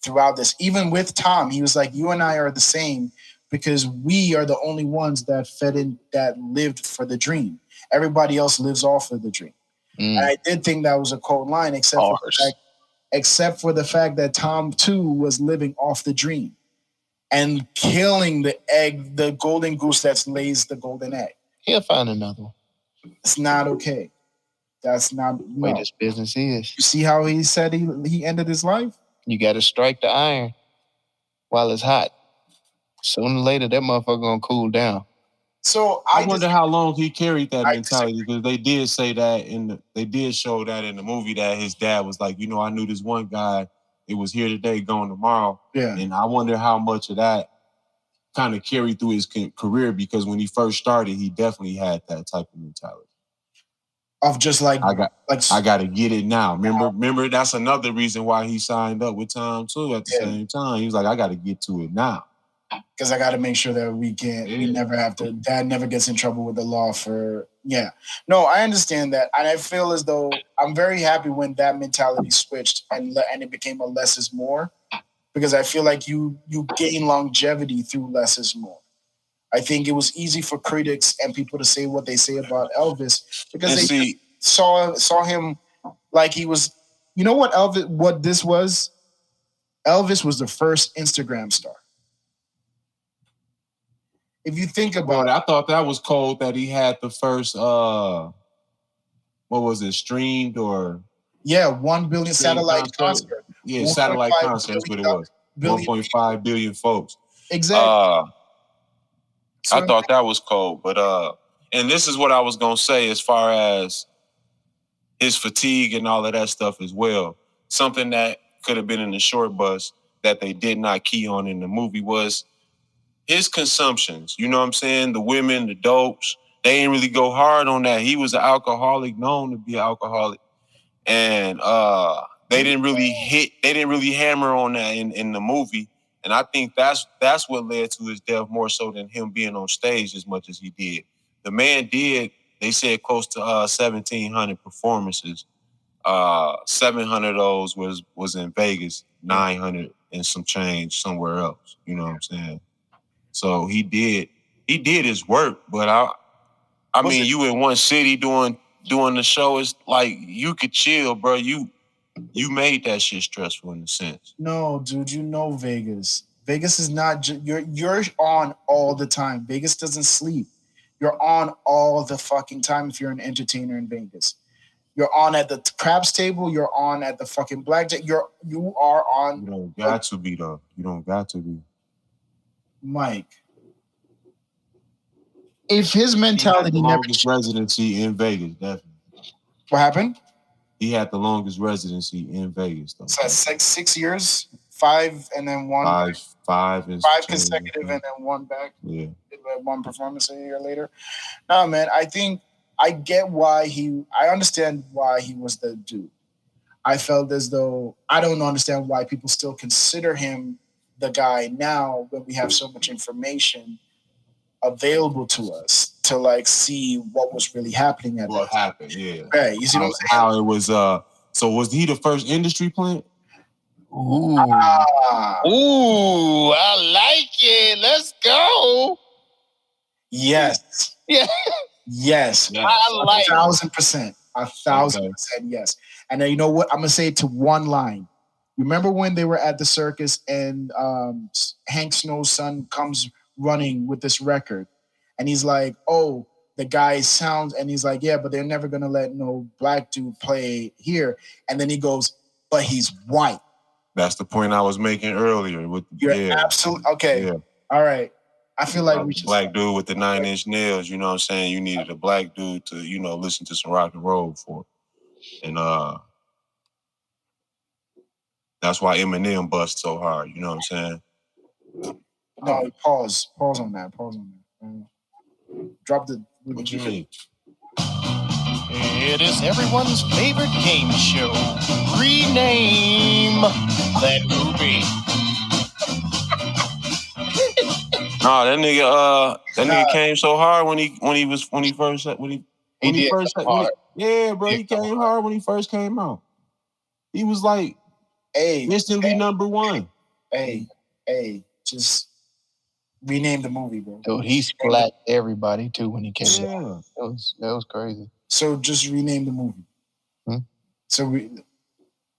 throughout this. Even with Tom, he was like, "You and I are the same because we are the only ones that lived for the dream. Everybody else lives off of the dream." And I did think that was a cold line, except for the fact that Tom too was living off the dream. And killing the golden goose that lays the golden egg. He'll find another one. It's not okay. That's not the way this business is. You see how he said he ended his life? You got to strike the iron while it's hot. Sooner or later, that motherfucker gonna cool down. So I wonder how long he carried that mentality, because they did say that they did show that in the movie that his dad was like, I knew this one guy. It was here today, going tomorrow. Yeah. And I wonder how much of that kind of carried through his career, because when he first started, he definitely had that type of mentality. Of just like I got to get it now. Remember, that's another reason why he signed up with Tom too. At the same time, he was like, I got to get to it now. Because I got to make sure that we never have to. Dad never gets in trouble with the law for. Yeah, no, I understand that, and I feel as though I'm very happy when that mentality switched and it became a less is more, because I feel like you gain longevity through less is more. I think it was easy for critics and people to say what they say about Elvis because they saw him like he was. You know what this was? Elvis was the first Instagram star. If you think about it, I thought that was cold that he had the first, what was it, streamed or? Yeah, 1 billion satellite concert. Yeah, satellite concert, that's what it was. 1.5 billion folks. Exactly. I thought that was cold, but and this is what I was gonna say as far as his fatigue and all of that stuff as well. Something that could have been in the short bus that they did not key on in the movie was his consumptions. You know what I'm saying? The women, the dopes, they didn't really go hard on that. He was an alcoholic, known to be an alcoholic. And they didn't really hammer on that in the movie. And I think that's what led to his death more so than him being on stage as much as he did. The man did, they said, close to 1,700 performances. 700 of those was in Vegas, 900 and some change somewhere else. You know what I'm saying? So he did his work, but I mean, you in one city doing the show, is like you could chill, bro. You made that shit stressful in a sense. No, dude, you know Vegas. Vegas is not. You're on all the time. Vegas doesn't sleep. You're on all the fucking time if you're an entertainer in Vegas. You're on at the craps table. You're on at the fucking blackjack. You are on. You don't got to be though. You don't got to be. Mike. If his mentality he had the never longest residency in Vegas, definitely. What happened? He had the longest residency in Vegas, though. So 6 years, 5 and then one. Five consecutive and then one back. Yeah. One performance a year later. No, man, I think I get why I understand why he was the dude. I felt as though I don't understand why people still consider him the guy now when we have so much information available to us to like see what was really happening at what that happened, yeah. Right, you see what I'm saying? How it was so was he the first industry plant? Ooh. Ooh, I like it. Let's go. Yes. Yeah. Yes. I like 1,000%. 1,000% yes. And then you know what? I'm gonna say it to one line. Remember when they were at the circus and Hank Snow's son comes running with this record, and he's like, "Oh, the guy sounds," and he's like, "Yeah, but they're never gonna let no black dude play here." And then he goes, "But he's white." That's the point I was making earlier. You're absolutely okay. Yeah. All right. I feel like we should. Black dude with the 9-inch nails. You know what I'm saying? You needed a black dude to listen to some rock and roll for, and that's why Eminem busts so hard. You know what I'm saying? No, pause on that. Drop the. What you mean? It is everyone's favorite game show. Rename that movie. Nah, that nigga came so hard when he first came hard when he first came out. He was like instantly number one. Hey, just rename the movie, bro. Dude, he splat everybody too when he came out. That was crazy. So just rename the movie. So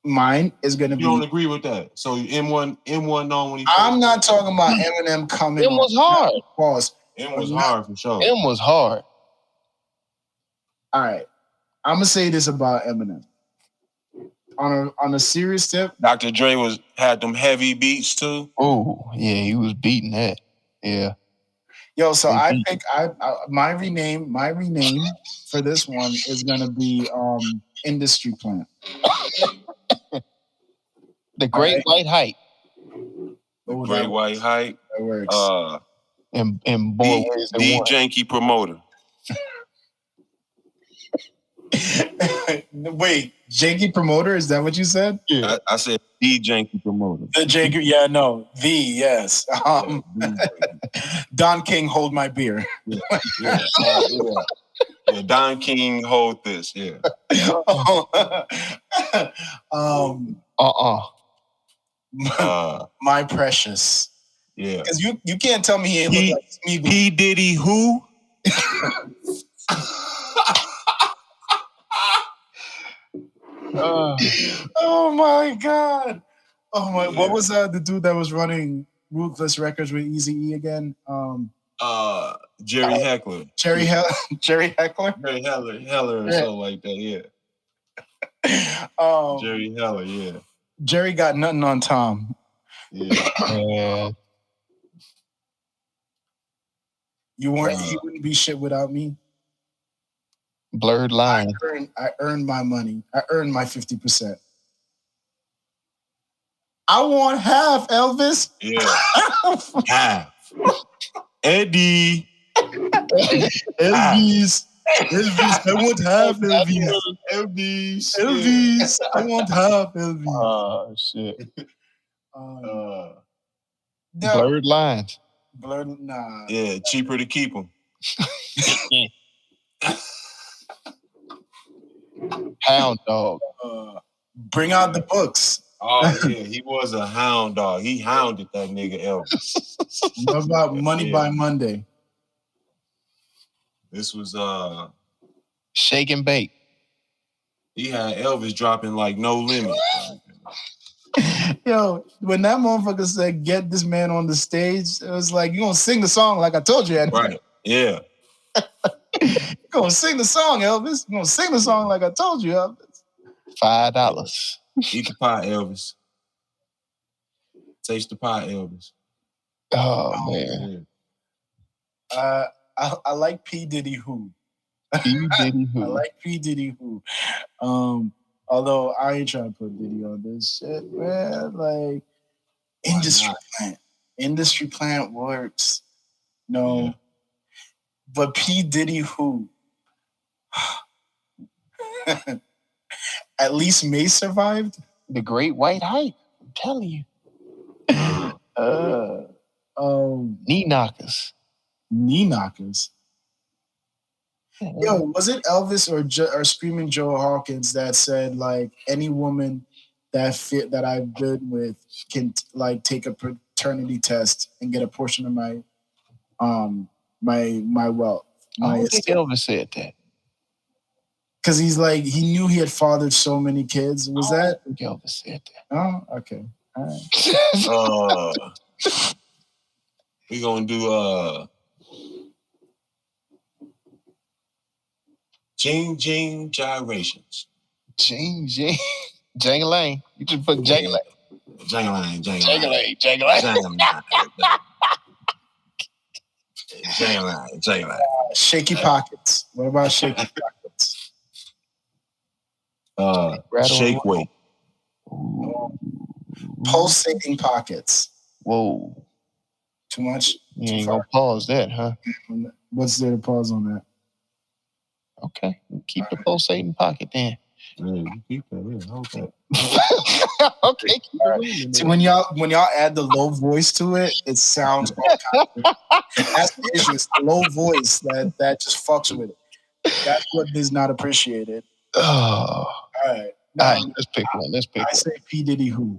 mine is gonna be. You don't agree with that? So M1 known when he. I'm not talking about Eminem coming. M was hard. Pause. M was hard for sure. M was hard. All right, I'm gonna say this about Eminem. On a serious tip, Dr. Dre had them heavy beats too. Oh yeah, he was beating that. Yeah. Yo, so I think my rename for this one is gonna be Industry Plant. The Great White Hype. Great White Hype. That works. And boy, the Janky Promoter. Wait, Janky Promoter? Is that what you said? Yeah, I said the Janky Promoter. The Janky, yeah, no, yes. Don King, hold my beer. Yeah, Don King, hold this. Yeah. My precious. Yeah. Because you can't tell me he ain't look like Smeagol. P. Diddy who? Oh my God. Oh my, what was the dude that was running Ruthless Records with Eazy-E again? Jerry Heckler. Jerry Heckler? Jerry Heller or something like that, yeah. Jerry Heller, yeah. Jerry got nothing on Tom. Yeah. You wouldn't be shit without me. Blurred line. I earned my money. I earned my 50%. I want half, Elvis. Yeah. Half. Eddie. Elvis. I want half, Elvis. Elvis. I want half, Elvis. Oh, shit. Blurred lines. Nah. Yeah, cheaper to keep them. Hound dog. Bring out the books. Oh, yeah, he was a hound dog. He hounded that nigga Elvis. What about Money by Monday? This was Shake and Bake. He had Elvis dropping like No Limit. Yo, when that motherfucker said, "Get this man on the stage," it was like, you gonna sing the song like I told you. Right. Yeah. You gonna sing the song, Elvis. You gonna sing the song like I told you, Elvis. $5. Eat the pie, Elvis. Taste the pie, Elvis. Oh man. I like P. Diddy Who. P. Diddy Who. I like P. Diddy Who. Although I ain't trying to put Diddy on this shit, man. Like industry plant works. No. Yeah. But P. Diddy Who. At least May survived. The Great White Hype. I'm telling you. Knee knockers. Knee knockers. Yo, was it Elvis or Screaming Joe Hawkins that said like any woman that I've been with can like take a paternity test and get a portion of my my wealth? I don't think Elvis said that. Because he's like he knew he had fathered so many kids. Was that? I think Elvis said that. Oh, okay. All right. We gonna do Jing Jing gyrations. Jing Jing. Jangalang. You just put Jangalang. Jangalang. Shaky pockets. What about shaky pockets? Shake weight. Pulsating pockets. Whoa. Too much? You ain't gonna pause that, huh? What's there to pause on that? Okay. Keep the pulsating pocket then. Yeah, you keep that. Yeah, okay. Okay. Keep it See, when y'all add the low voice to it, it sounds all kind of that's the issue. It's the low voice that just fucks with it. That's what is not appreciated. Oh. All right. All right, let's pick one. I say P. Diddy Who.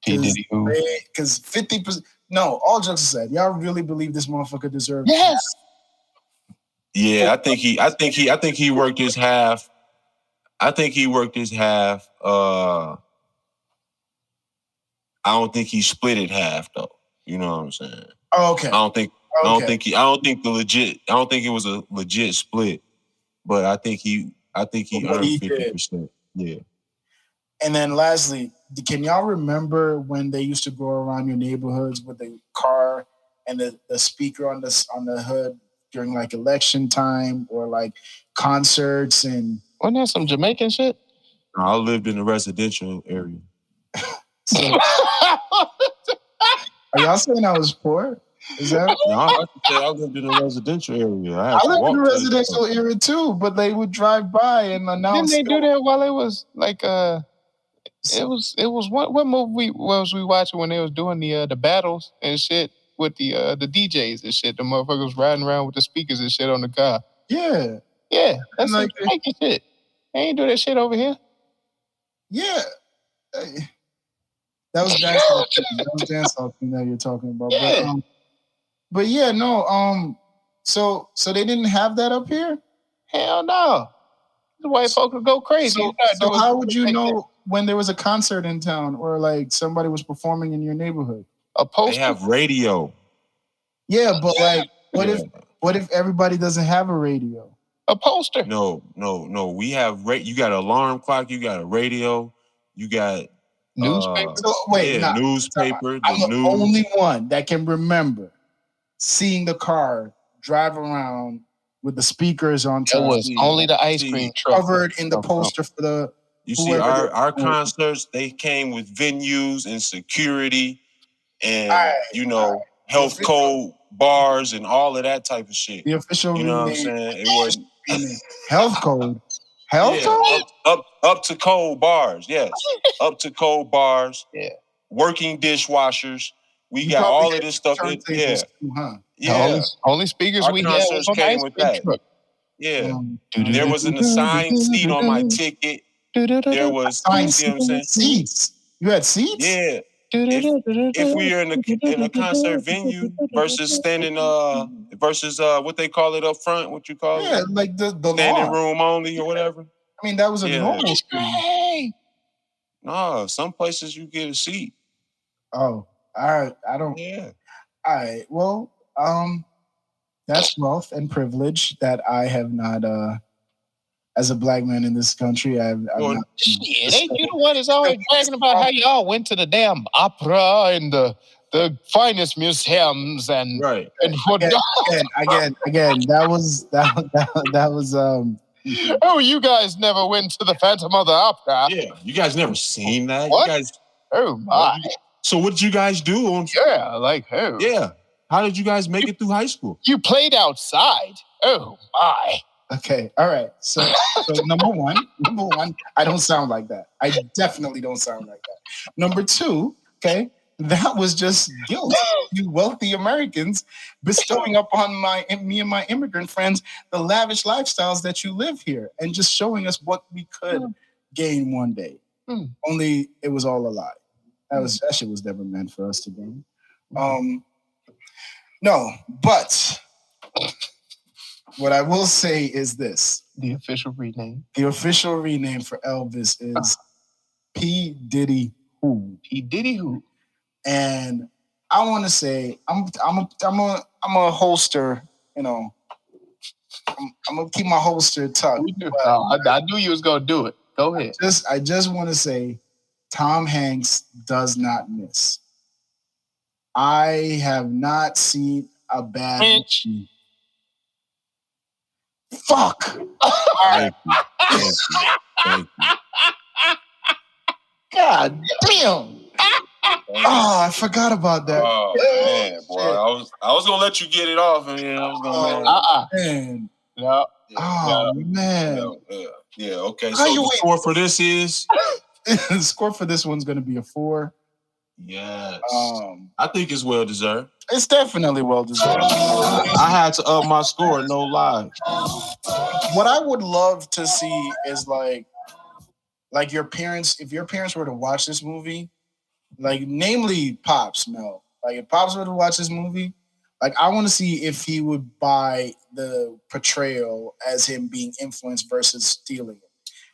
P. Diddy Who. Because 50%. No, all jokes aside, y'all really believe this motherfucker deserves? Yes. Yeah, I think he worked his half. I think he worked his half. I don't think he split it half though. You know what I'm saying? Oh, okay. I don't think it was a legit split, but I think he earned 50%. Yeah. And then lastly, can y'all remember when they used to go around your neighborhoods with the car and the speaker on the hood during like election time or like concerts and wasn't that some Jamaican shit? No, I lived in a residential area. So, are y'all saying I was poor? Is that? No, I lived in a residential area. I lived in a residential area too, but they would drive by and announce. Didn't they do that while it was like It was what movie was we watching when they was doing the battles and shit with the DJs and shit? The motherfuckers riding around with the speakers and shit on the car. Yeah. Yeah. That's like Jamaican shit. They ain't do that shit over here. Yeah. That was dance hall thing that you're talking about. Yeah. But yeah, no. So they didn't have that up here? Hell no. The white folk would go crazy. So how would you know when there was a concert in town or like somebody was performing in your neighborhood? A poster? They have radio. Yeah, but like, what if everybody doesn't have a radio? A poster? No. We have you got an alarm clock. You got a radio. You got newspaper. Newspaper. I'm the only one that can remember seeing the car drive around with the speakers on top. It was only the ice cream truck covered in the poster for the. You see, our concerts, they came with venues and security and health code bars and all of that type of shit. The official, you know what I'm saying? It wasn't health code. Health code? Up to code bars, yes. Up to code bars. Yeah. Working dishwashers. We got all of this stuff. Yeah. Only speakers our we had was on the ice cream truck. Yeah. There was an assigned seat on my ticket. There was seats. You had seats? Yeah. If we are in a concert venue versus standing versus what they call it up front, what you call it? Yeah, like the standing lawn. room only or whatever. I mean, that was a Yeah. normal screening. Hey, No, some places you get a seat. Oh, all right. I don't. Yeah. All right. Well, that's wealth and privilege that I have not. As a black man in this country, I've Well, not. shit, ain't you the one that's always bragging about how y'all went to the damn opera and the finest museums and right. what? Again. That was that was Oh, you guys never went to the Phantom of the Opera. Yeah, you guys never seen that. What? You guys. Oh my, So what did you guys do on? yeah, like who? Yeah. How did you guys make it through high school? You played outside. Oh my. okay. All right. So number one, I don't sound like that. I definitely don't sound like that. Number two, okay, that was just guilt. You wealthy Americans bestowing upon me and my immigrant friends the lavish lifestyles that you live here, and just showing us what we could gain one day. Only it was all a lie. That shit was never meant for us to gain. No, but what I will say is this. The official rename. The official rename for Elvis is P. Diddy Who. P. Diddy Who. And I want to say I'm a holster, you know. I'm gonna keep my holster tucked. I knew you was gonna do it. Go ahead. I just want to say Tom Hanks does not miss. I have not seen a bad movie. Fuck. Thank you. Thank you. God damn. Oh, I forgot about that. Oh man, boy, I was gonna let you get it off, and I was gonna. Man. No. Oh man. Yeah. Okay. How So you the wait? score for this is. The score for this one's gonna be a 4. Yes. I think it's well deserved. It's definitely well deserved. I had to up my score, no lie. What I would love to see is like your parents, if your parents were to watch this movie, like namely Pops, Mel. Like if Pops were to watch this movie, like I want to see if he would buy the portrayal as him being influenced versus stealing it.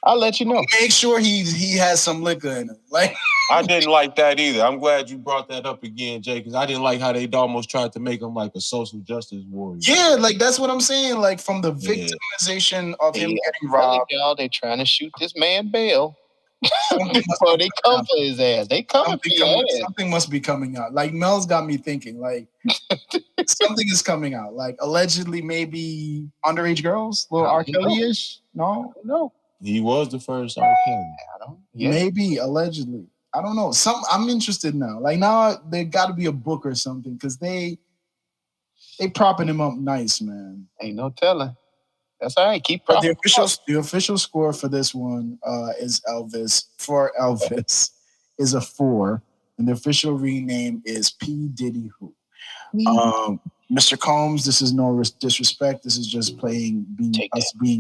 I'll let you know. Make sure he has some liquor in him. Like I didn't like that either. I'm glad you brought that up again, Jay, because I didn't like how they almost tried to make him like a social justice warrior. yeah, like that's what I'm saying. Like from the victimization of him getting robbed. Y'all, they trying to shoot this man bail. So they come for his ass. They coming for your ass. Something must be coming out. Like Mel's got me thinking. Like something is coming out. Like allegedly, maybe underage girls, little R. Kelly-ish. No. He was the first R. Kelly. Maybe allegedly. I don't know. I'm interested now. Like now, there got to be a book or something because they propping him up nice, man. Ain't no telling. That's all right. Keep But propping. the official score for this one is Elvis is a 4, and the official rename is P. Diddy Who. Mr. Combs, this is no disrespect. This is just being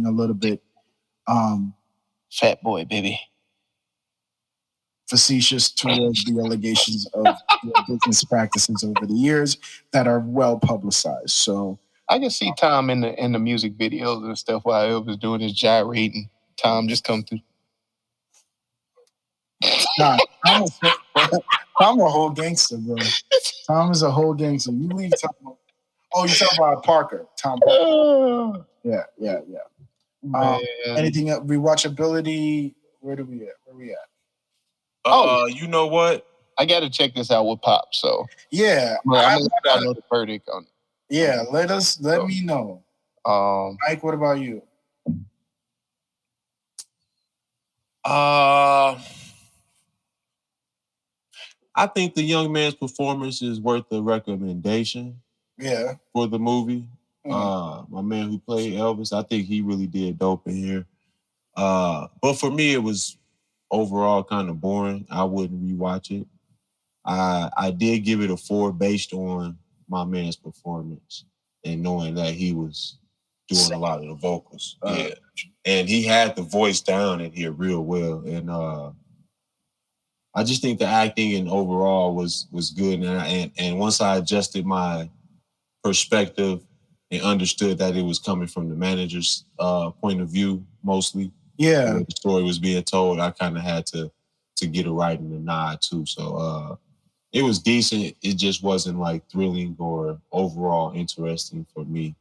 a little bit fat boy, baby. Facetious towards the allegations of business practices over the years that are well publicized. So I can see Tom in the music videos and stuff while Elvis doing his gyrating. Tom just come through. Nah, Tom a whole gangster, bro. Tom is a whole gangster. You leave Tom. Oh, you talking about Parker? Tom Parker. Yeah. Anything else? Rewatchability? Where we at? You know what? I got to check this out with Pop. So yeah, I'm gonna let y'all know the verdict on it. Yeah, let me know. Mike, what about you? I think the young man's performance is worth a recommendation. Yeah. For the movie. My man who played Elvis, I think he really did dope in here. But for me, it was overall kind of boring. I wouldn't rewatch it. I did give it a 4 based on my man's performance and knowing that he was doing a lot of the vocals. Yeah. And he had the voice down in here real well. And I just think the acting and overall was good. And once I adjusted my perspective and understood that it was coming from the manager's point of view mostly, Yeah. The story was being told. I kind of had to get it right in the nod too. So it was decent. It just wasn't like thrilling or overall interesting for me.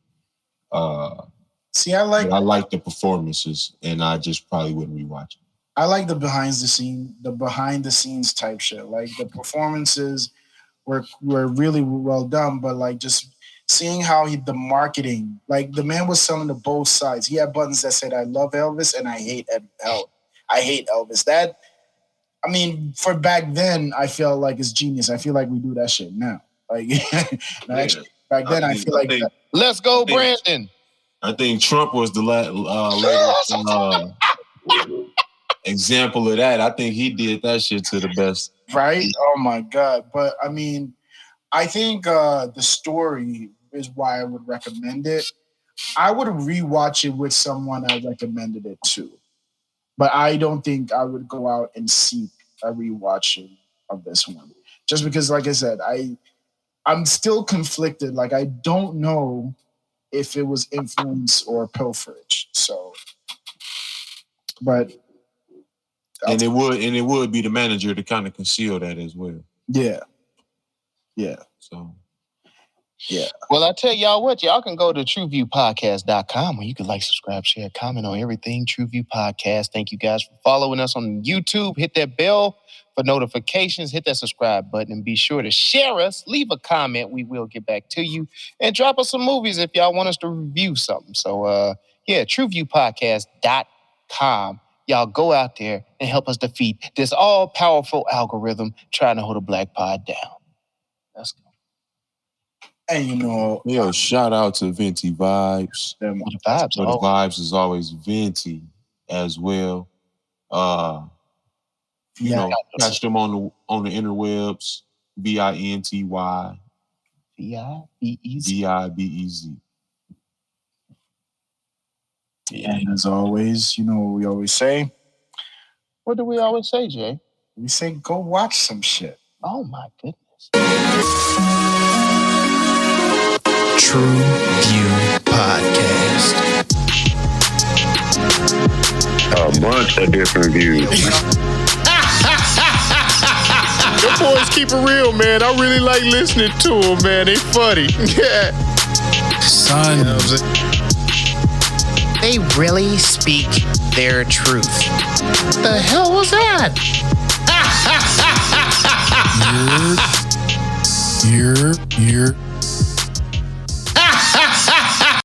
See, I like the performances, and I just probably wouldn't rewatch it. I like the behind the scenes type shit. Like the performances were really well done, but like just seeing how the marketing, like the man was selling to both sides. He had buttons that said "I love Elvis" and "I hate Elvis." That, I mean, for back then, I feel like it's genius. I feel like we do that shit now. Like, actually, back then, I feel like that. Let's go, Brandon. I think Trump was the latest example of that. I think he did that shit to the best. Right? Oh my God. But I mean, I think the story is why I would recommend it. I would rewatch it with someone I recommended it to. But I don't think I would go out and seek a rewatching of this one. Just because, like I said, I'm still conflicted. Like, I don't know if it was influence or pilferage. So, but and it would be the manager to kind of conceal that as well. Yeah. So, yeah. Well, I tell y'all what, y'all can go to TruVuePodcast.com where you can like, subscribe, share, comment on everything TruVue Podcast. Thank you guys for following us on YouTube. Hit that bell for notifications. Hit that subscribe button and be sure to share us. Leave a comment. We will get back to you. And drop us some movies if y'all want us to review something. So, TruVuePodcast.com. Y'all go out there and help us defeat this all-powerful algorithm trying to hold a black pod down. Let's go. And shout out to Venti Vibes. The vibes. So the vibes is always Venti as well. Catch them on the interwebs. VINTY. VIBEZ. Yeah. And as always, what we always say. What do we always say, Jay? We say go watch some shit. Oh my goodness. TruVue Podcast. A bunch of different views. Your boys keep it real, man. I really like listening to them, man. They funny. Yeah. Son. They really speak their truth. The hell was that? You're